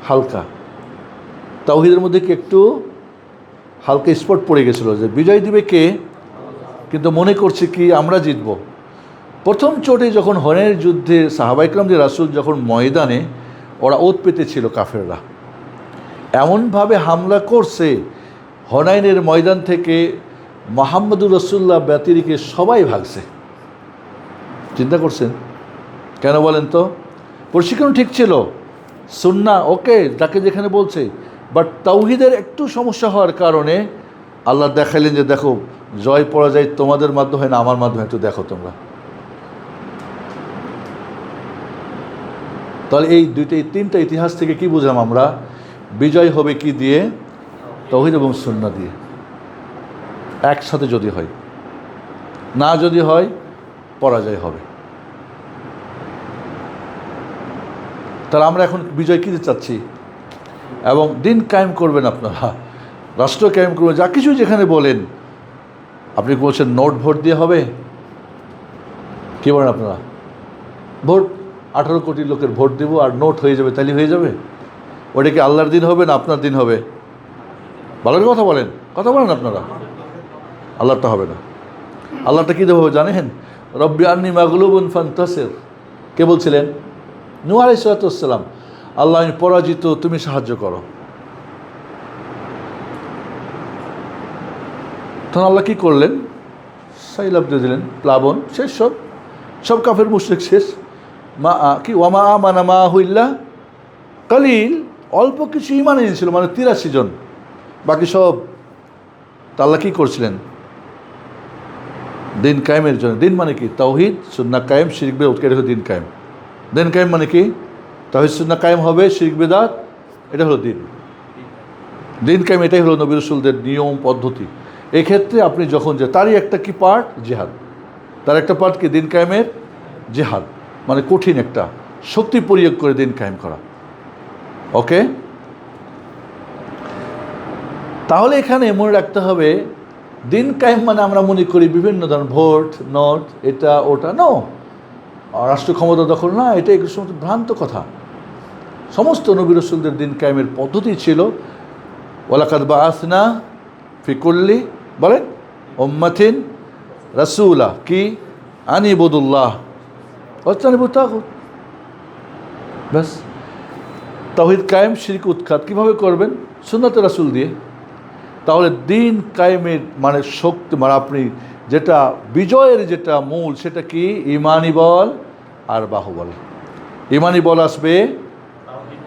হালকা, তাওহীদের মধ্যে কি একটু হালকা স্পট পড়ে গেছিলো যে বিজয় দিবে কে, কিন্তু মনে করছে কি আমরা জিতব। প্রথম চোটে যখন হুনাইনের যুদ্ধে সাহাবা ইকরামদের রাসূল যখন ময়দানে, ওরা ওত পেতেছিল কাফেররা, এমনভাবে হামলা করছে হুনাইনের ময়দান থেকে মুহাম্মদুর রাসূলুল্লাহ ব্যতিরেকে সবাই ভাগছে। চিন্তা করছেন কেন বলেন তো? প্রশিক্ষণ ঠিক ছিল, সুন্নাহ ওকে যাকে যেখানে বলছে, বাট তাওহীদের একটু সমস্যা হওয়ার কারণে আল্লাহ দেখাইলেন যে দেখো জয় পরাজয় তোমাদের মাধ্যমে হয় না, আমার মাধ্যমে একটু দেখো তোমরা। তাহলে এই তিনটা ইতিহাস থেকে কি বুঝলাম আমরা? বিজয় হবে কি দিয়ে? তাওহীদ এবং সুন্নাহ দিয়ে, একসাথে যদি হয়, না যদি হয় পরাজয় হবে। তাহলে আমরা এখন বিজয় কী চাচ্ছি? এবং দিন কায়েম করবেন আপনারা, রাষ্ট্র কায়েম করবেন, যা কিছু যেখানে বলেন। আপনি বলছেন নোট ভোট দিয়ে হবে, কী বলেন আপনারা? ভোট 18 কোটি লোকের ভোট দেবো আর নোট হয়ে যাবে, তাহলে হয়ে যাবে? ওটা কি আল্লাহর দিন হবে না আপনার দিন হবে? ভালো কথা বলেন আপনারা। আল্লাহটা হবে না। আল্লাহটা কী দেবো জানেন? রব্বি আন্নী মাগলুবুন ফান্তাসির, কে বলছিলেন? নূহ আলাইহিস সালাম। আল্লাহ আমি পরাজিত, তুমি সাহায্য করো। তখন আল্লাহ কী করলেন? সাইলাব দিয়ে দিলেন, প্লাবন, শেষ, সব কাফের মুশরিক শেষ। ওয়ামা আমানা মাআহু ইল্লা কালিল, অল্প কিছু ঈমান এনেছিল, মানে 83 জন, বাকি সব। তা আল্লাহ কী করছিলেন? দিন কায়েমের জন্য। দিন মানে কি? তাওহীদ সুন্নাহ কায়েম, শিরক বিদআত উৎকে রেখে দিন কায়েম। দিন কায়েম মানে কি? তাওহীদ সুন্নাহ কায়েম হবে, শিরক বিদআত, এটা হলো দিন। দিন কায়েম, এটাই হলো নবী রাসূলদের নিয়ম পদ্ধতি। এক্ষেত্রে আপনি যখন যে তারই একটা কি পার্ট জিহাদ, তার একটা পার্ট কি দিন কায়েমের জিহাদ, মানে কঠিন একটা শক্তি প্রয়োগ করে দিন কায়েম করা। ওকে, তাহলে এখানে মনে রাখতে হবে দিন কায়েম মানে আমরা মনে করি বিভিন্ন ধরনের ভোট, নোট, এটা ওটা, নো, রাষ্ট্র ক্ষমতা দখল না, এটা একটু সমস্ত ভ্রান্ত কথা। সমস্ত নবী রাসূলদের দিন কায়েমের পদ্ধতি ছিল। ওয়ালাকাদ বাআসনা ফি কুল্লি, বলেন, উম্মাতিন রাসূলা কি আনিবুদুল্লাহ ওয়াজতানিবুত তাগুত। ব্যাস, তাওহীদ কায়েম, শিরক উৎখাত কীভাবে করবেন? সুন্নাতে রাসূল দিয়ে। তাহলে দিন কায়েমের মানে শক্তি, মানে আপনি যেটা বিজয়ের যেটা মূল, সেটা কি? ইমানি বল আর বাহুবল। ইমানি বল আসবে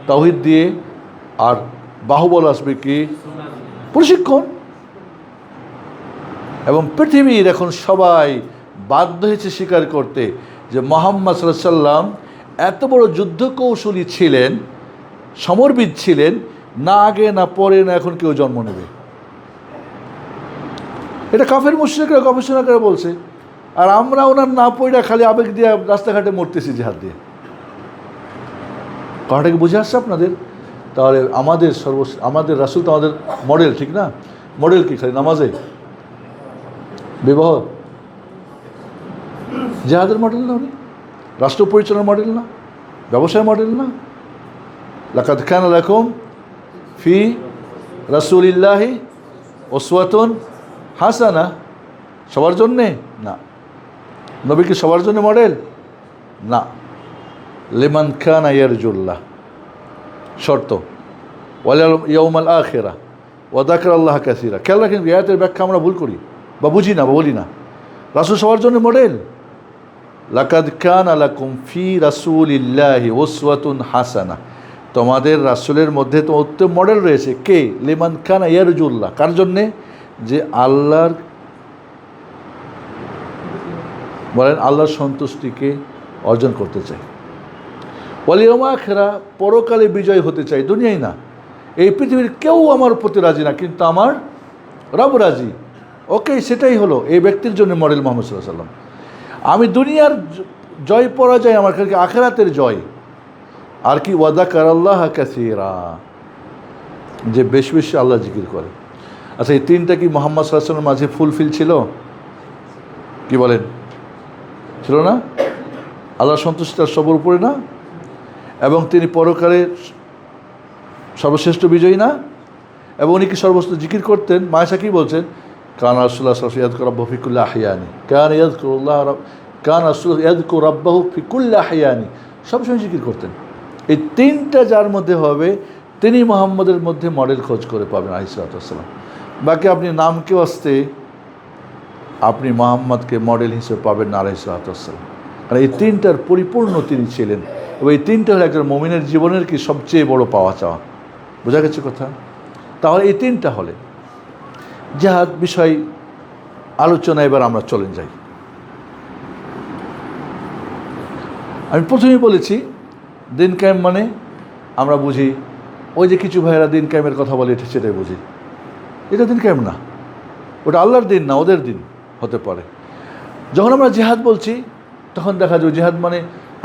তাওহীদ দিয়ে, আর বাহুবল আসবে কি? প্রশিক্ষণ। এবং পৃথিবীর এখন সবাই বাধ্য হয়েছে স্বীকার করতে যে মুহাম্মদ সাল্লাল্লাহু আলাইহি ওয়াসাল্লাম এত বড় যুদ্ধ কৌশলী ছিলেন, সমরবিদ ছিলেন, না আগে না পরে না এখন কেউ জন্ম নেবে। এটা কাফের মুশরিকরা গবেষণা করে বলছে, আর আমরা ওনার না পড়া খালি আবেগ দিয়ে রাস্তাঘাটে মরতেছি জিহাদ দিয়ে। কথাটা কি বুঝে আসছে আপনাদের? তাহলে আমাদের রাসূল তো আমাদের মডেল, ঠিক না? মডেল কি খালি নামাজে, বিবাহ, জিহাদের মডেল না? উনি রাষ্ট্র পরিচালনার মডেল না? ব্যবসায় মডেল না? লাকাদ কানা লাকুম ফি রাসূলিল্লাহি উসওয়াতুন হাসানা, সবার জন্যে না। নবী কি সবার জন্য মডেল না? লিমান কানা ইয়ারজুল্লাহ, শর্ত, ওয়াল ইয়াউমাল আখিরা ওয়া যাকারাল্লাহ কাসীরা। খেয়াল রাখেন, আয়াতের ব্যাখ্যা আমরা ভুল করি বা বুঝি না বা বলি না। রাসূল সবার জন্য মডেল। লাকাদ কানা লাকুম ফি রাসূলিল্লাহি উসওয়াতুন হাসানা, তোমাদের রাসূলের মধ্যে তো উত্তম মডেল রয়েছে। কে? লিমান কানা ইয়ারজুল্লাহ, কার জন্যে? যে আল্লাহর, বলেন, আল্লাহর সন্তুষ্টিকে অর্জন করতে চাই। ওয়াল ইয়াউমিল আখিরা, পরকালে বিজয় হতে চাই, দুনিয়ায় না। এই পৃথিবীর কেউ আমার প্রতি রাজি না, কিন্তু আমার রব রাজি। ওকে, সেটাই হলো এই ব্যক্তির জন্য মডেল মুহাম্মদ সাল্লাল্লাহু আলাইহি ওয়াসাল্লাম। আমি দুনিয়ার জয় পরাজয় আমার কাছে, আখিরাতের জয়। আর কি? ওয়াযাকারাল্লাহ কাসীরা, যে বেশি বেশি আল্লাহ জিকির করে। আচ্ছা, এই তিনটা কি মুহাম্মদ সাল্লাল্লাহু আলাইহি ওয়াসাল্লামের মাঝে ফুলফিল ছিল? কি বলেন? ছিল না? আল্লাহর সন্তুষ্টি তার সবার উপরে না? এবং তিনি পরকালে সর্বশ্রেষ্ঠ বিজয়ী না? এবং উনি কি সর্বস্ত জিকির করতেন? মায়েশা কি বলছেন? কান রাসূলুল্লাহ সাল্লাল্লাহু আলাইহি ওয়াসাল্লাম ইয়াযকুরু রাব্বাহু ফি কুল্লি আহইয়ানি, কান রাসূলুল্লাহ ইয়াযকুরু রাব্বাহু ফি কুল্লি আহইয়ানি, সবসময় জিকির করতেন। এই তিনটা যার মধ্যে হবে, তিনি মুহাম্মদের মধ্যে মডেল খোঁজ করে পাবেন আলাইহিস সালাতু ওয়াস সালাম। বাকি আপনি নামকে আসতে আপনি মুহাম্মদকে মডেল হিসেবে পাবেন না আলাইহিস সালাতু ওয়াস সালাম। কারণ এই তিনটার পরিপূর্ণ তিনি ছিলেন, এবং এই তিনটা হলো একজন মুমিনের জীবনের কি সবচেয়ে বড় পাওয়া চাওয়া। বোঝা গেছে কথা? তাহলে এই তিনটা হলে জিহাদ বিষয় আলোচনা এবার আমরা চলে যাই। আমি প্রথমেই বলেছি দিন কায়েম মানে আমরা বুঝি ওই যে কিছু ভাইয়েরা দিন কায়েমের কথা বলে, এটা সেটাই বুঝি। এটা দিন কায়েম না, ওটা আল্লাহর দিন না, ওদের দিন হতে পারে। যখন আমরা জিহাদ বলছি তখন দেখা যায় জিহাদ মানে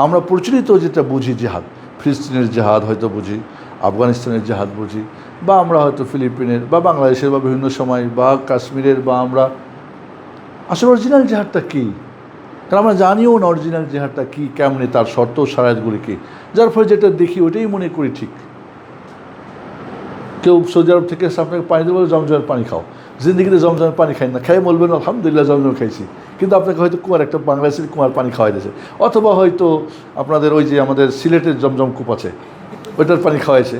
আমরা প্রচলিত যেটা বুঝি জিহাদ, ফিলিস্তিনের জিহাদ হয়তো বুঝি, আফগানিস্তানের জিহাদ বুঝি, বা আমরা হয়তো ফিলিপিনের বা বাংলাদেশের বা বিভিন্ন সময় বা কাশ্মীরের, বা আমরা আসলে অরিজিনাল জিহাদটা কী, কারণ আমরা জানিও না অরিজিনাল জিহাদটা কী, কেমনে, তার শর্ত শারায়াতগুলি কী, যার ফলে যেটা দেখি ওটাই মনে করি ঠিক। কেউ সৌদি আরব থেকে এসে আপনাকে পানি দেবে, জমজমের পানি খাও। জিন্দিগিতে জমজমের পানি খাই না, খাই বলবেন আলহামদুলিল্লাহ জমজম খাইছি, কিন্তু আপনাকে হয়তো কুয়ার একটা বাংলাদেশের কুয়ার পানি খাওয়াই দিয়েছে, অথবা হয়তো আপনাদের ওই যে আমাদের সিলেটের জমজম কূপ আছে ওইটার পানি খাওয়াইছে,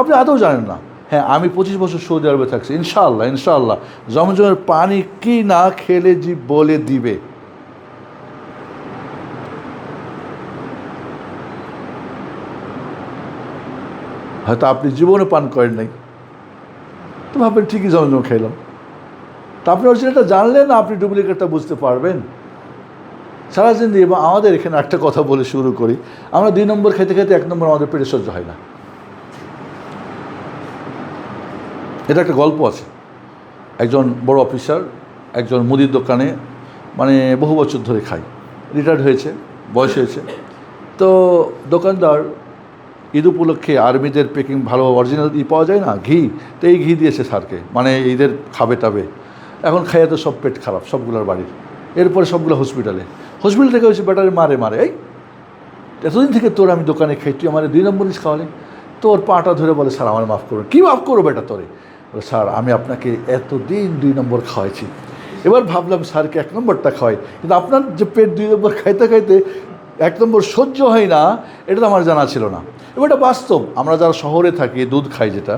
আপনি আদৌ জানেন না। হ্যাঁ, আমি 25 বছর সৌদি আরবে থাকছি, ইনশাআল্লাহ জমজমের পানি কি না খেলে জীব বলে দিবে। হয়তো আপনি জীবনে পান করেন নাই, তো ভাববেন ঠিকই জমজম খাইলাম। তা আপনি অরিজিনালটা জানলেন না, আপনি ডুপ্লিকেটটা বুঝতে পারবেন সারা জিন্দি। এবং আমাদের এখানে একটা কথা বলে শুরু করি, আমরা 2 নম্বর খেতে খেতে 1 নম্বর আমাদের পেটে সহ্য হয় না। এটা একটা গল্প আছে। একজন বড় অফিসার একজন মুদির দোকানে মানে বহু বছর ধরে খায়, রিটায়ার্ড হয়েছে, বয়স হয়েছে। তো দোকানদার ঈদ উপলক্ষে আর্মিদের পেকিং ভালো অরিজিনাল পাওয়া যায় না, ঘি, তো এই ঘি দিয়েছে স্যারকে, মানে ঈদের খাবে টাবে। এখন খাইয়া তো সব পেট খারাপ সবগুলোর বাড়ির। এরপরে সবগুলো হসপিটাল থেকে হয়েছে ব্যাটারে মারে, এই এতদিন থেকে তোর আমি দোকানে খাই, তুই আমার 2 নম্বর খাওয়ালে। তোর পাটা ধরে বলে, স্যার আমার মাফ করো। কী মাফ করো বেটা তোরে? বলে, স্যার আমি আপনাকে এতদিন 2 নম্বর খাওয়াইছি, এবার ভাবলাম স্যারকে 1 নম্বরটা খাওয়াই, কিন্তু আপনার যে পেট 2 নম্বর খাইতে খাইতে 1 নম্বর সহ্য হয় না, এটা তো আমার জানা ছিল না। এবার এটা বাস্তব, আমরা যারা শহরে থাকি দুধ খাই, যেটা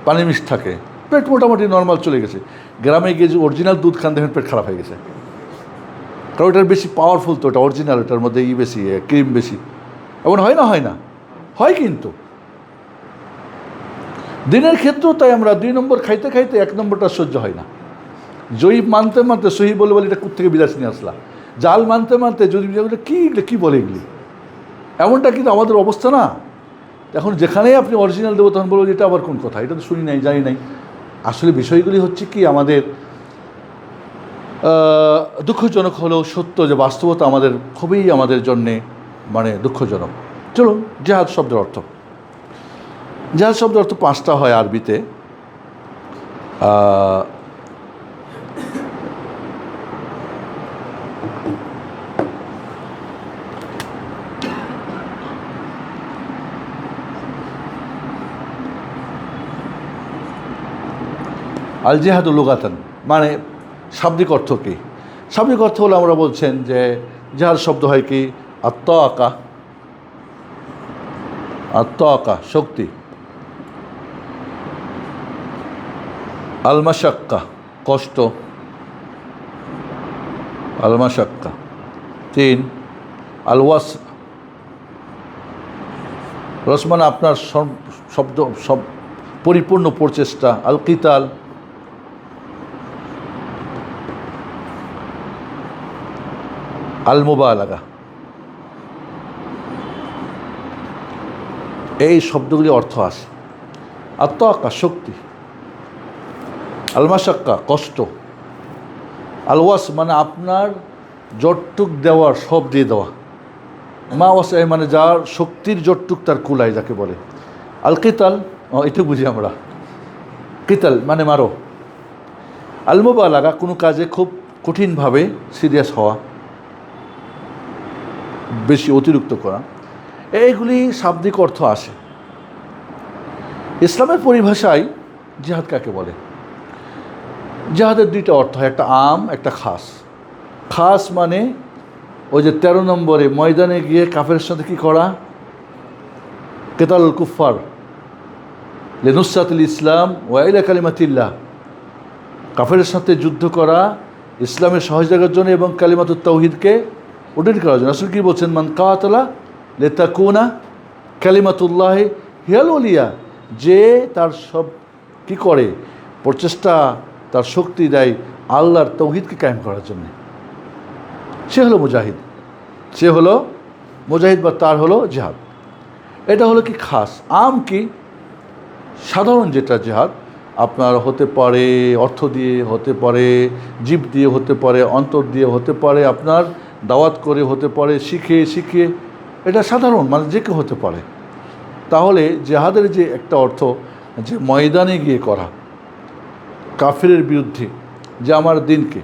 পানি মিশ থাকে, পেট মোটামুটি নর্মাল চলে গেছে। গ্রামে গিয়ে যে অরিজিনাল দুধ খান দেখেন পেট খারাপ হয়ে গেছে, কারণ ওটার বেশি পাওয়ারফুল, তো ওটা অরিজিনাল, ওটার মধ্যে বেশি ক্রিম বেশি। এমন হয় না হয়, কিন্তু দিনের ক্ষেত্রেও তাই আমরা 2 নম্বর খাইতে খাইতে 1 নম্বরটা সহ্য হয় না। জয়ীব মানতে সহি বলে এটা কোত্থেকে বিরাজ নিয়ে আসলা, জাল মানতে যদি কী বলে এগুলি, এমনটা কিন্তু আমাদের অবস্থা না। এখন যেখানেই আপনি অরিজিনাল দেবো তখন বলবো এটা আবার কোন কথা, এটা তো শুনি নাই, জানি নাই। আসলে বিষয়গুলি হচ্ছে কি, আমাদের দুঃখজনক হলেও সত্য যে বাস্তবতা আমাদের খুবই আমাদের জন্যে মানে দুঃখজনক। চলুন, জিহাদ শব্দের অর্থ। জিহাদ শব্দের অর্থ 5টা হয় আরবিতে। আল জিহাদু লুগাতান মানে শাব্দিক অর্থ কী? শাব্দিক অর্থ হলো আমরা বলছেন যে জিহাদ শব্দ হয় কি, আত্মাকা শক্তি, আল মাশাক্কা কষ্ট, আল মাশাক্কা 3 আল ওয়াস রসমান আপনার শব্দ সব পরিপূর্ণ প্রচেষ্টা। আল কিতাল, আল মুবালাগা, এই শব্দগুলি অর্থ আসে। আত্মাকা শক্তি, আল মাশাক্কা কষ্ট, আল ওয়াস মানে আপনার যতটুক দেওয়ার সব দিয়ে দেওয়া, মা ওয়াস মানে যার শক্তির যতটুক তার কুলাই যাকে বলে। আল কিতাল এটা বুঝি আমরা, কিতাল মানে মারো। আল মুবালাগা কোনো কাজে খুব কঠিনভাবে সিরিয়াস হওয়া, বেশি অতিরিক্ত করা, এইগুলি শাব্দিক অর্থ আসে। ইসলামের পরিভাষায় জিহাদ কাকে বলে? জিহাদের দুইটা অর্থ হয়, একটা আম, একটা খাস। খাস মানে ওই যে 13 নম্বরে ময়দানে গিয়ে কাফেরের সাথে কী করা, কেতাল কুফার লেনুসাতুল ইসলাম ওয়াইলা কালিমাতিল্লাহ, কাফেরের সাথে যুদ্ধ করা ইসলামের সহযোগের জন্য এবং কালিমাতুত তাওহীদকে উড্ডীন করার জন্য। রাসূল কি বলছেন, মান কাতালা লিতাকুনা কালিমাতুল্লাহ হিয়াল উলিয়া, যে তার সব কি করে প্রচেষ্টা, তার শক্তি দেয় আল্লাহর তাওহীদকে কায়েম করার জন্য, সে হলো মুজাহিদ, সে হলো মুজাহিদ বা তার হলো জিহাদ। এটা হলো কি খাস। আম কি সাধারণ যেটা জিহাদ, আপনার হতে পারে অর্থ দিয়ে, হতে পারে জীব দিয়ে, হতে পারে অন্তর দিয়ে, হতে পারে আপনার দাওয়াত করে, হতে পারে শিখিয়ে, এটা সাধারণ মানে যে কেউ হতে পারে। তাহলে জিহাদের যে একটা অর্থ, যে ময়দানে গিয়ে করা কাফিরের বিরুদ্ধে, যে আমার দিনকে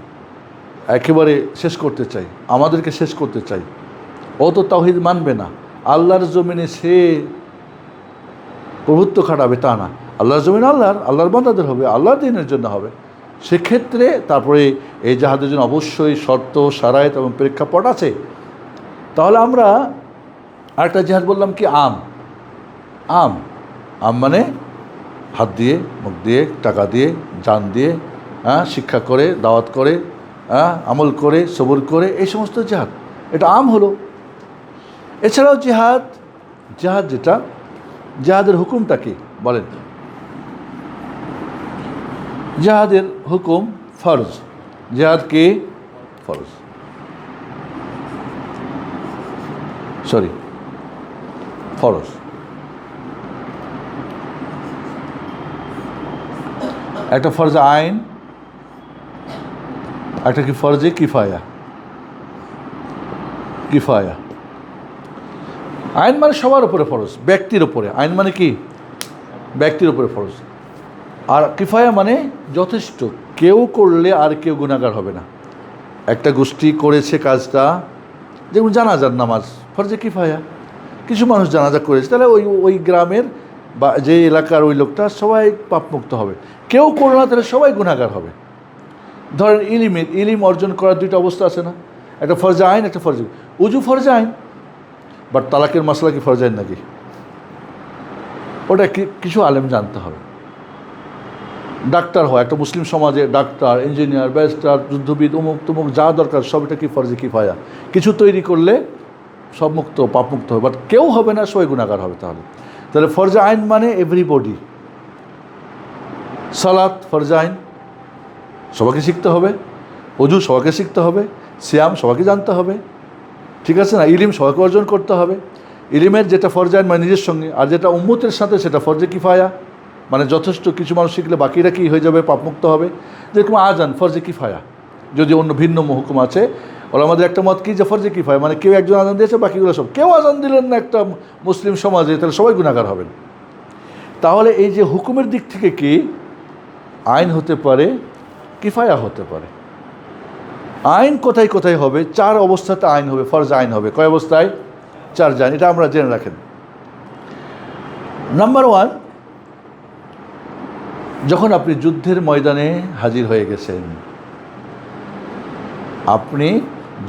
একেবারে শেষ করতে চাই, আমাদেরকে শেষ করতে চাই, ও তো তাওহীদ মানবে না, আল্লাহর জমিনে সে প্রভুত্ব খাটাবে তা না, আল্লাহর জমিন আল্লাহর বান্দাদের হবে, আল্লাহর দিনের জন্য হবে। সেক্ষেত্রে তারপরে এই জিহাদের জন্য অবশ্যই শর্ত, শারায়েত এবং প্রেক্ষাপট আছে। তাহলে আমরা আরেকটা জিহাদ বললাম কি, আম মানে হাত দিয়ে, মুখ দিয়ে, টাকা দিয়ে, জান দিয়ে, শিক্ষা করে, দাওয়াত করে, আমল করে, সবর করে, এই সমস্ত জিহাদ, এটা আম হলো। এছাড়াও জিহাদ যেটা, জিহাদের হুকুমটা কি বলেন? জিহাদের হুকুম ফরজ। জিহাদ কি? ফরজ। ফরজ। একটা ফরজে আইন, একটা কি ফরজে কিফায়া। আইন মানে সবার উপরে ফরজ, ব্যক্তির উপরে। আইন মানে কি? ব্যক্তির উপরে ফরজ। আর কিফায়া মানে যথেষ্ট, কেউ করলে আর কেউ গুনাহগার হবে না। একটা গোষ্ঠী করেছে কাজটা, যেমন জানাজার নামাজ, ফরজে কিফায়া, কিছু মানুষ জানাজা করেছে, তাহলে ওই গ্রামের বা যে এলাকার ওই লোকটা সবাই পাপমুক্ত হবে। কেউ করলো না তাহলে সবাই গুনাহগার হবে। ধরেন ইলিম অর্জন করার দুইটা অবস্থা আছে না, একটা ফরজে আইন, একটা ফরজে উজু। ফরজে আইন, বাট তালাকের মশলা কি ফরজে আইন নাকি? ওটা কিছু আলেম জানতে হবে। ডাক্তার হয় একটা মুসলিম সমাজে, ডাক্তার, ইঞ্জিনিয়ার, ব্যারিস্টার, যুদ্ধবিদ, অমুক তমুক যা দরকার সব, এটা কি ফরজে কিফায়া। কিছু তৈরি করলে সব মুক্ত, পাপমুক্ত হবে, বাট কেউ হবে না, সবাই গুনাহগার হবে। তাহলে ফরজে আইন মানে এভরিবডি। সালাত ফরজে আইন, সবাইকে শিখতে হবে। ওযু সবাইকে শিখতে হবে। সিয়াম সবাইকে জানতে হবে, ঠিক আছে না? ইলিম সবাইকে অর্জন করতে হবে। ইলিমের যেটা ফরজে আইন মানে নিজের সঙ্গে, আর যেটা উম্মতের সাথে সেটা ফরজে কিফায়া, মানে যথেষ্ট কিছু মানুষ শিখলে বাকিরা কি হয়ে যাবে, পাপমুক্ত হবে। যেরকম আজান ফরজে কিফায়া, যদি অন্য ভিন্ন হুকুম আছে। আমাদের একটা মত কি, যে ফরজে কিফায়া মানে কেউ একজন আজান দিয়েছে, বাকিগুলো সব। কেউ আজান দিলেন না একটা মুসলিম সমাজে, তাহলে সবাই গুনাহগার হবেন। তাহলে এই যে হুকুমের দিক থেকে কি আইন হতে পারে, কিফায়া হতে পারে। আইন কোথায় কোথায় হবে? 4 অবস্থাতে আইন হবে, ফরজ আইন হবে। কয় অবস্থায়? 4 জান, এটা আমরা জেনে রাখেন। নাম্বার 1, যখন আপনি যুদ্ধের ময়দানে হাজির হয়ে গেছেন, আপনি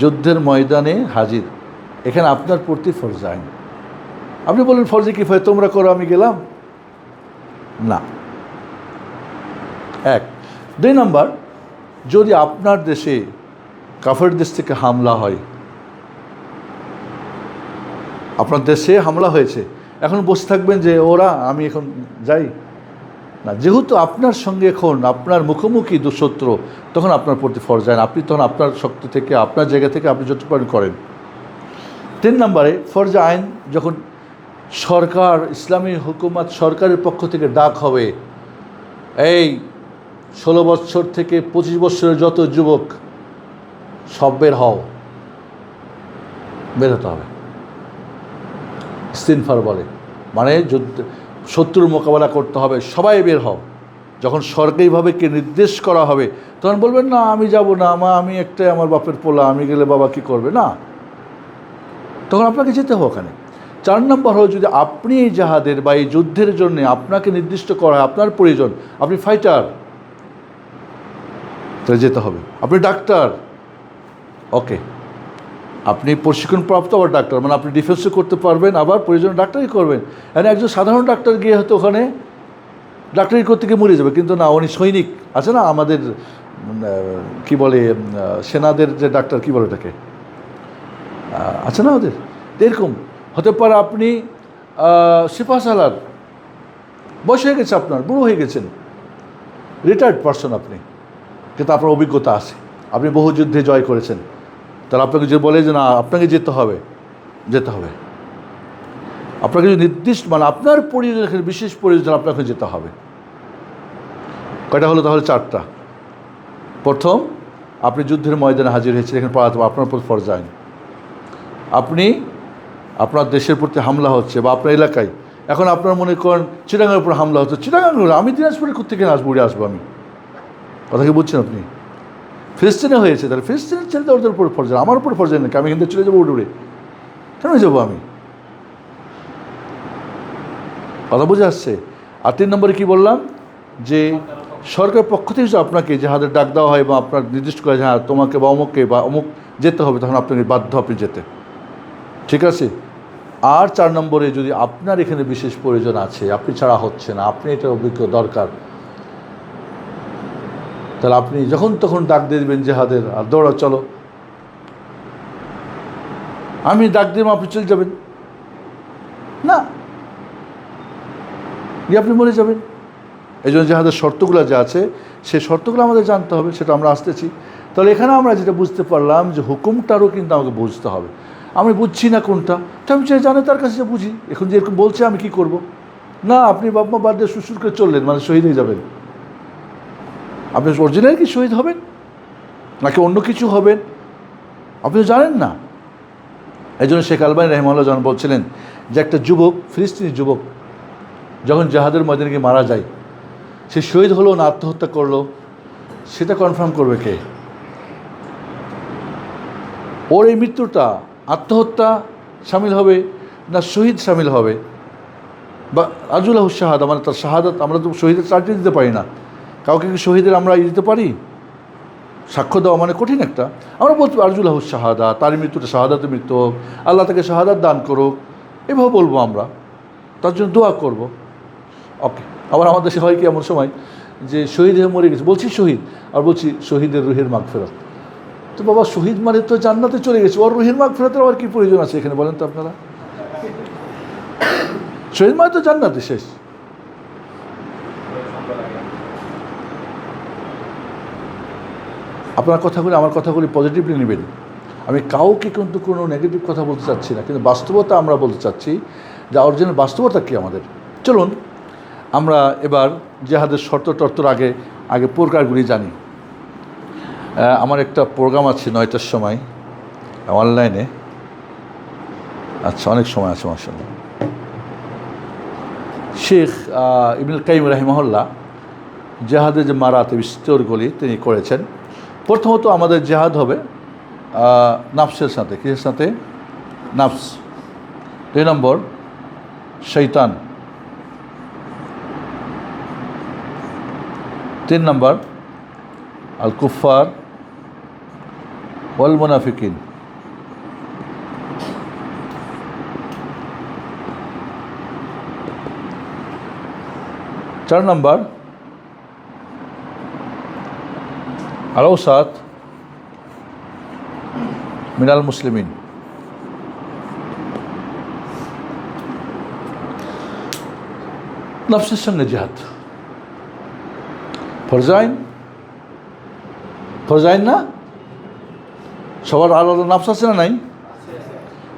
যুদ্ধের ময়দানে হাজির, এখানে আপনার প্রতি ফরজ আইন। আপনি বলেন ফরজে কিফায়া তোমরা করো, আমি গেলাম না। 1। 2 নম্বর, যদি আপনার দেশে কাফের দেশ থেকে হামলা হয়, আপনার দেশে হামলা হয়েছে, এখন বসে থাকবেন যে ওরা আমি এখন যাই না, যেহেতু আপনার সঙ্গে এখন আপনার মুখোমুখি দুঃশত্রু, তখন আপনার প্রতি ফরজ আইন, আপনি তখন আপনার শক্তি থেকে আপনার জায়গা থেকে আপনি যতটুকু করেন। 3 নম্বরে ফরজ আইন, যখন সরকার ইসলামী হুকুমত সরকারের পক্ষ থেকে ডাক হবে, এই 16 বছর থেকে 25 বছরের যত যুবক সব বের হও, বের হতে হবে। ইস্তিনফার বলে, মানে শত্রুর মোকাবেলা করতে হবে, সবাই বের হও। যখন সরকারিভাবে কে নির্দেশ করা হবে, তখন বলবেন না আমি যাব না, আমি একটাই আমার বাপের পোলা, আমি গেলে বাবা কি করবে, না, তখন আপনাকে যেতে হবে ওখানে। 4 নম্বর হলো, যদি আপনি এই জাহাদের বা এই যুদ্ধের জন্য আপনাকে নির্দিষ্ট করা হয়, আপনার প্রয়োজন, আপনি ফাইটার, তাহলে যেতে হবে। আপনি ডাক্তার, ওকে, আপনি প্রশিক্ষণপ্রাপ্ত আবার ডাক্তার, মানে আপনি ডিফেন্সও করতে পারবেন, আবার প্রয়োজন ডাক্তারই করবেন। মানে একজন সাধারণ ডাক্তার গিয়ে হয়তো ওখানে ডাক্তারি করতে গিয়ে মরে যাবে, কিন্তু না, উনি সৈনিক আছে না আমাদের, কি বলে, সেনাদের যে ডাক্তার, কি বলে এটাকে, আছে না ওদের, এরকম হতে পারে। আপনি সিপাহসালার, বয়স হয়ে গেছে, আপনার বুড়ো হয়ে গেছেন, রিটায়ার্ড পারসন আপনি, কিন্তু আপনার অভিজ্ঞতা আছে, আপনি বহু যুদ্ধে জয় করেছেন, তাহলে আপনাকে যে বলে যে না আপনাকে যেতে হবে, যেতে হবে। আপনাকে যদি নির্দিষ্ট, মানে আপনার প্রয়োজন, বিশেষ প্রয়োজন, আপনাকে যেতে হবে। কয়টা হলো তাহলে? 4টা। প্রথম, আপনি যুদ্ধের ময়দানে হাজির হয়েছেন, এখানে পড়াতে হবে, আপনার উপর ফরজ আইন। আপনি আপনার দেশের প্রতি হামলা হচ্ছে, বা আপনার এলাকায় এখন আপনার মনে করেন চিটাগাংয়ের উপর হামলা হচ্ছে, চিটাগাং হলো, আমি দিনাজপুরে কোথেকে আসবো, উড়ে আসবো আমি, কথা কি বুঝছেন আপনি? ফিলিস্তিনে হয়েছে, তাহলে ফিলিস্তিনের ছেড়ে ওদের উপর ফরজ, আমার উপর ফরজ নাকি, আমি কিন্তু চলে যাবো উড়ে, কেন যাবো আমি, কথা বুঝে আসছে? আর 3 নম্বরে কি বললাম, যে সরকারের পক্ষ থেকে যদি আপনাকে জাহাদের ডাক দেওয়া হয়, বা আপনার নির্দিষ্ট করে হ্যাঁ তোমাকে বা অমুককে বা অমুক যেতে হবে, তখন আপনাকে বাধ্য আপনি যেতে, ঠিক আছে? আর 4 নম্বরে, যদি আপনার এখানে বিশেষ প্রয়োজন আছে, আপনি ছাড়া হচ্ছে না, আপনি এটা অভিজ্ঞ দরকার, তাহলে আপনি যখন তখন ডাক দিয়ে দেবেন জেহাদের, আর দৌড়া চলো, আমি ডাক দিলাম আপনি চলে যাবেন না, গিয়ে আপনি মরে যাবেন। এই জন্য জেহাদের শর্তগুলো যা আছে, সেই শর্তগুলো আমাদের জানতে হবে, সেটা আমরা আসতেছি। তাহলে এখানে আমরা যেটা বুঝতে পারলাম, যে হুকুমটারও কিন্তু আমাকে বুঝতে হবে। আমি বুঝছি না কোনটা, তো আমি যে জানে তার কাছে বুঝি, এখন যে এরকম বলছে আমি কি করব? না, আপনি বাপ মা বাদ দিয়ে শ্বশুর করে চললেন, মানে শহীদ হয়ে যাবেন। আপনি অরিজিনাল কি শহীদ হবেন, নাকি অন্য কিছু হবেন, আপনি জানেন না। এই জন্য শেখ আলবানী রাহিমাহুল্লাহ যখন বলছিলেন যে একটা যুবক, ফিলিস্তিনি যুবক যখন জাহাদের ময়দানে গিয়ে মারা যায়, সে শহীদ হলো না আত্মহত্যা করলো, সেটা কনফার্ম করবে কে? ওর এই মৃত্যুটা আত্মহত্যা শামিল হবে না শহীদ শামিল হবে, বা আজুল্লাহ শাহাদা, মানে তার শাহাদাত, আমরা তো শহীদের চার্জে দিতে পারি না, কাউকে কি শহীদের আমরা দিতে পারি? সাক্ষ্য দেওয়া মানে কঠিন একটা, আমরা বলতে আরজুল্লাহ শাহাদা, তার মৃত্যুটা শাহাদাতের মৃত্যু হোক, আল্লাহ তাকে শাহাদাত দান করুক, এভাবে বলবো আমরা, তার জন্য দোয়া করব। ওকে, আবার আমাদের দেশে হয় কি এমন সময় যে শহীদ হয়ে মরে গেছে, বলছি শহীদ, আর বলছি শহীদের রুহের মাগফিরাত। তো বাবা, শহীদ মানে তো জান্নাতে চলে গেছে, ওর রুহের মাগফিরাতের আবার কী প্রয়োজন আছে এখানে, বলেন তো আপনারা? শহীদ মানে তো জান্নাতে শেষ। আপনার কথাগুলি, আমার কথাগুলি পজিটিভলি নেবেন। আমি কাউকে কিন্তু কোনো নেগেটিভ কথা বলতে চাচ্ছি না, কিন্তু বাস্তবতা আমরা বলতে চাচ্ছি, যে অরিজিনাল বাস্তবতা কী আমাদের। চলুন আমরা এবার জেহাদের শর্ত টর্তর আগে প্রকারগুলি জানি। আমার একটা প্রোগ্রাম আছে 9টার সময় অনলাইনে, আচ্ছা অনেক সময় আছে মাশাআল্লাহ। শেখ ইবনুল কাইয়িম রাহিমাহুল্লাহ জেহাদের যে মারাতে বিস্তরগুলি তিনি করেছেন। প্রথমত আমাদের জেহাদ হবে নাফসের সাথে, কিসের সাথে? নাফস। 2 নম্বর শয়তান। 3 নম্বর আল কুফার ওয়াল মুনাফিকিন। 4 নম্বর আল-আওসাত মিনাল মুসলিমিন। নফসের সঙ্গে জিহাদ ফরজাইন, ফরজাইন না? সবার আলাদা নফস আছে না নাই?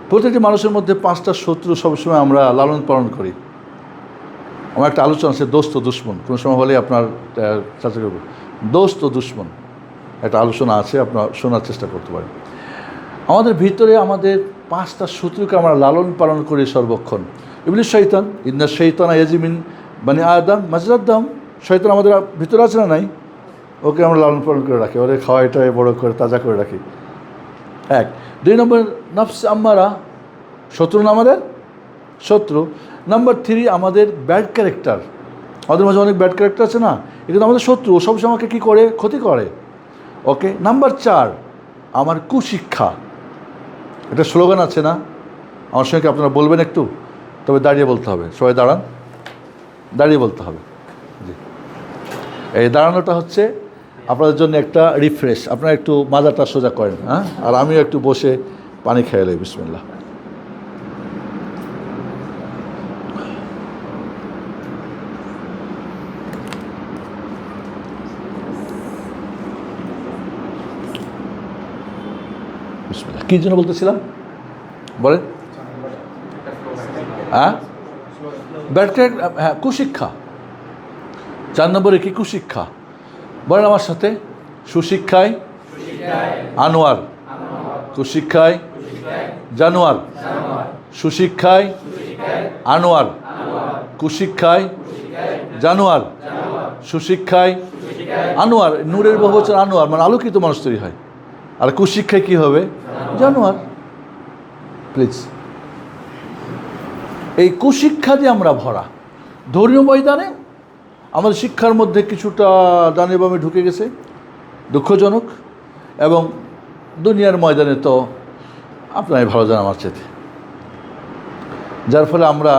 প্রতিটি মানুষের মধ্যে 5টা শত্রু সবসময় আমরা লালন পালন করি। আমার একটা আলোচনা আছে দোস্ত ও দুশ্মন, কোনো সময় হলে আপনার চর্চা করব। দোস্ত ও দুশ্মন একটা আলোচনা আছে, আপনার শোনার চেষ্টা করতে পারেন। আমাদের ভিতরে আমাদের 5টা শত্রুকে আমরা লালন পালন করি সর্বক্ষণ। ইবলিস শয়তান, ইন্না শয়তানা ইয়াজমিন বানি আদম মাজরাদ্দাম, শয়তান আমাদের ভিতরে আছে না নাই? ওকে আমরা লালন পালন করে রাখি, ওরে খাওয়াইটাই বড় করে তাজা করে রাখি। 1 2 নম্বর নফস আম্মারা, শত্রু না আমাদের শত্রু। নাম্বার 3 আমাদের ব্যাড ক্যারেক্টার, আমাদের মাঝে অনেক ব্যাড ক্যারেক্টার আছে না, এগুলো আমাদের শত্রু, ও সবসময় আমাকে কী করে? ক্ষতি করে। ওকে। নাম্বার 4 আমার কুশিক্ষা, এটা স্লোগান আছে না? আমার সঙ্গে আপনারা বলবেন একটু, তবে দাঁড়িয়ে বলতে হবে। সবাই দাঁড়ান, দাঁড়িয়ে বলতে হবে। জি, এই দাঁড়ানোটা হচ্ছে আপনাদের জন্য একটা রিফ্রেশ, আপনারা একটু মাজাটা সোজা করেন, হ্যাঁ, আর আমিও একটু বসে পানি খেয়ে এলাই। বিসমিল্লাহ। বিসমিল্লাহ। কী জন্য বলতেছিলাম বলেন? হ্যাঁ, ব্যাড ক্যারেক্টার, হ্যাঁ, কুশিক্ষা। 4 নম্বরে কি? কুশিক্ষা। বলেন আমার সাথে, সুশিক্ষায় আনোয়ার, কুশিক্ষায় জানোয়ার, সুশিক্ষায় আনোয়ার, কুশিক্ষায় জানোয়ার, সুশিক্ষায় আনোয়ার। নূরের বহুবচন আনোয়ার, মানে আলোকিত মানুষ তৈরি হয়। আর কুশিক্ষায় কী হবে? জানোয়ার। প্লিজ, এই কুশিক্ষা দিয়ে আমরা ভরা। ধর্মীয় ময়দানে আমাদের শিক্ষার মধ্যে কিছুটা ডানে বামে ঢুকে গেছে, দুঃখজনক। এবং দুনিয়ার ময়দানে তো আপনারাই ভালো জানেন আমার চেয়ে, যার ফলে আমরা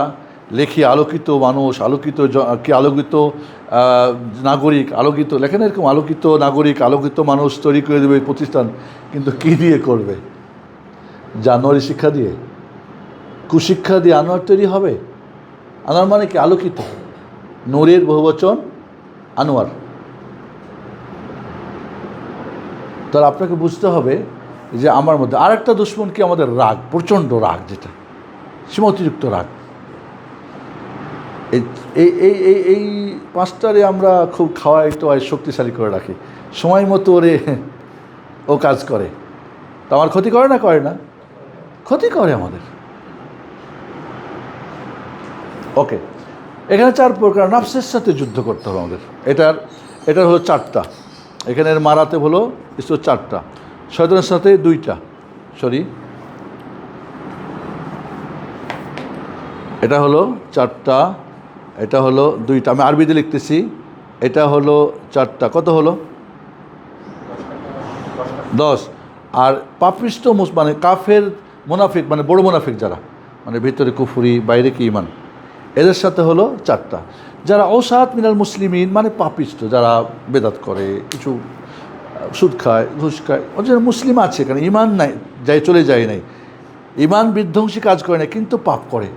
লেখি আলোকিত মানুষ, আলোকিত কি আলোকিত নাগরিক, আলোকিত লেখেন এরকম আলোকিত নাগরিক, আলোকিত মানুষ তৈরি করে দেবে প্রতিষ্ঠান, কিন্তু কী দিয়ে করবে? জানোয়ারি শিক্ষা দিয়ে, কুশিক্ষা দিয়ে আনোয়ার তৈরি হবে। আনোয়ার মানে কি? আলোকিত। নূরের বহুবচন আনোয়ার। তাহলে আপনাকে বুঝতে হবে যে আমার মধ্যে আর একটা দুশ্মন কি? আমাদের রাগ, প্রচণ্ড রাগ, যেটা সীমা অতিরিক্ত রাগ। এই এই এই এই 5টারে আমরা খুব খাওয়াই টোয়াই শক্তিশালী করে রাখি, সময় মতো ওরে ও কাজ করে। তো আমার ক্ষতি করে না? করে না? ক্ষতি করে আমাদের। ওকে, এখানে 4 প্রকার নফসের সাথে যুদ্ধ করতে হবে আমাদের। এটার হলো 4টা, এখানের মারাতে হলো 4টা, শয়তানের সাথে 2টা, সরি এটা হলো 4টা, এটা হলো 2টা, আমি আরবিতে লিখতেছি। এটা হলো 4টা, কত হলো? 10। আর পাপিষ্ট মানে কাফের মুনাফিক, মানে বড় মুনাফিক যারা, মানে ভিতরে কুফরি বাইরে কি ইমান, এদের সাথে হলো 4টা। যারা অসাত মিনাল মুসলিমিন, মানে পাপিষ্ট, যারা বেদাত করে, কিছু সুদ খায়, ঘুষ খায়, যারা মুসলিম আছে, কারণ ইমান নাই, যাই চলে যায় নাই, ইমান বিধ্বংসী কাজ করে না, কিন্তু পাপ করে,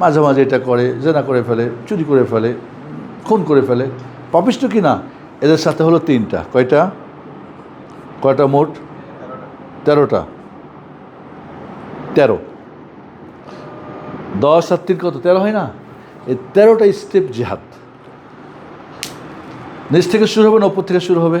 মাঝে মাঝে এটা করে, জেনা করে ফেলে, চুরি করে ফেলে, খুন করে ফেলে, পাপিষ্ট কি না? এদের সাথে হলো 3টা। কয়টা মোট? 13টা। 13, 10 আর 3 কত? 13 হয় না? এই 13টা স্টেপ জিহাদ। নিচ থেকে শুরু হবে না উপর থেকে শুরু হবে?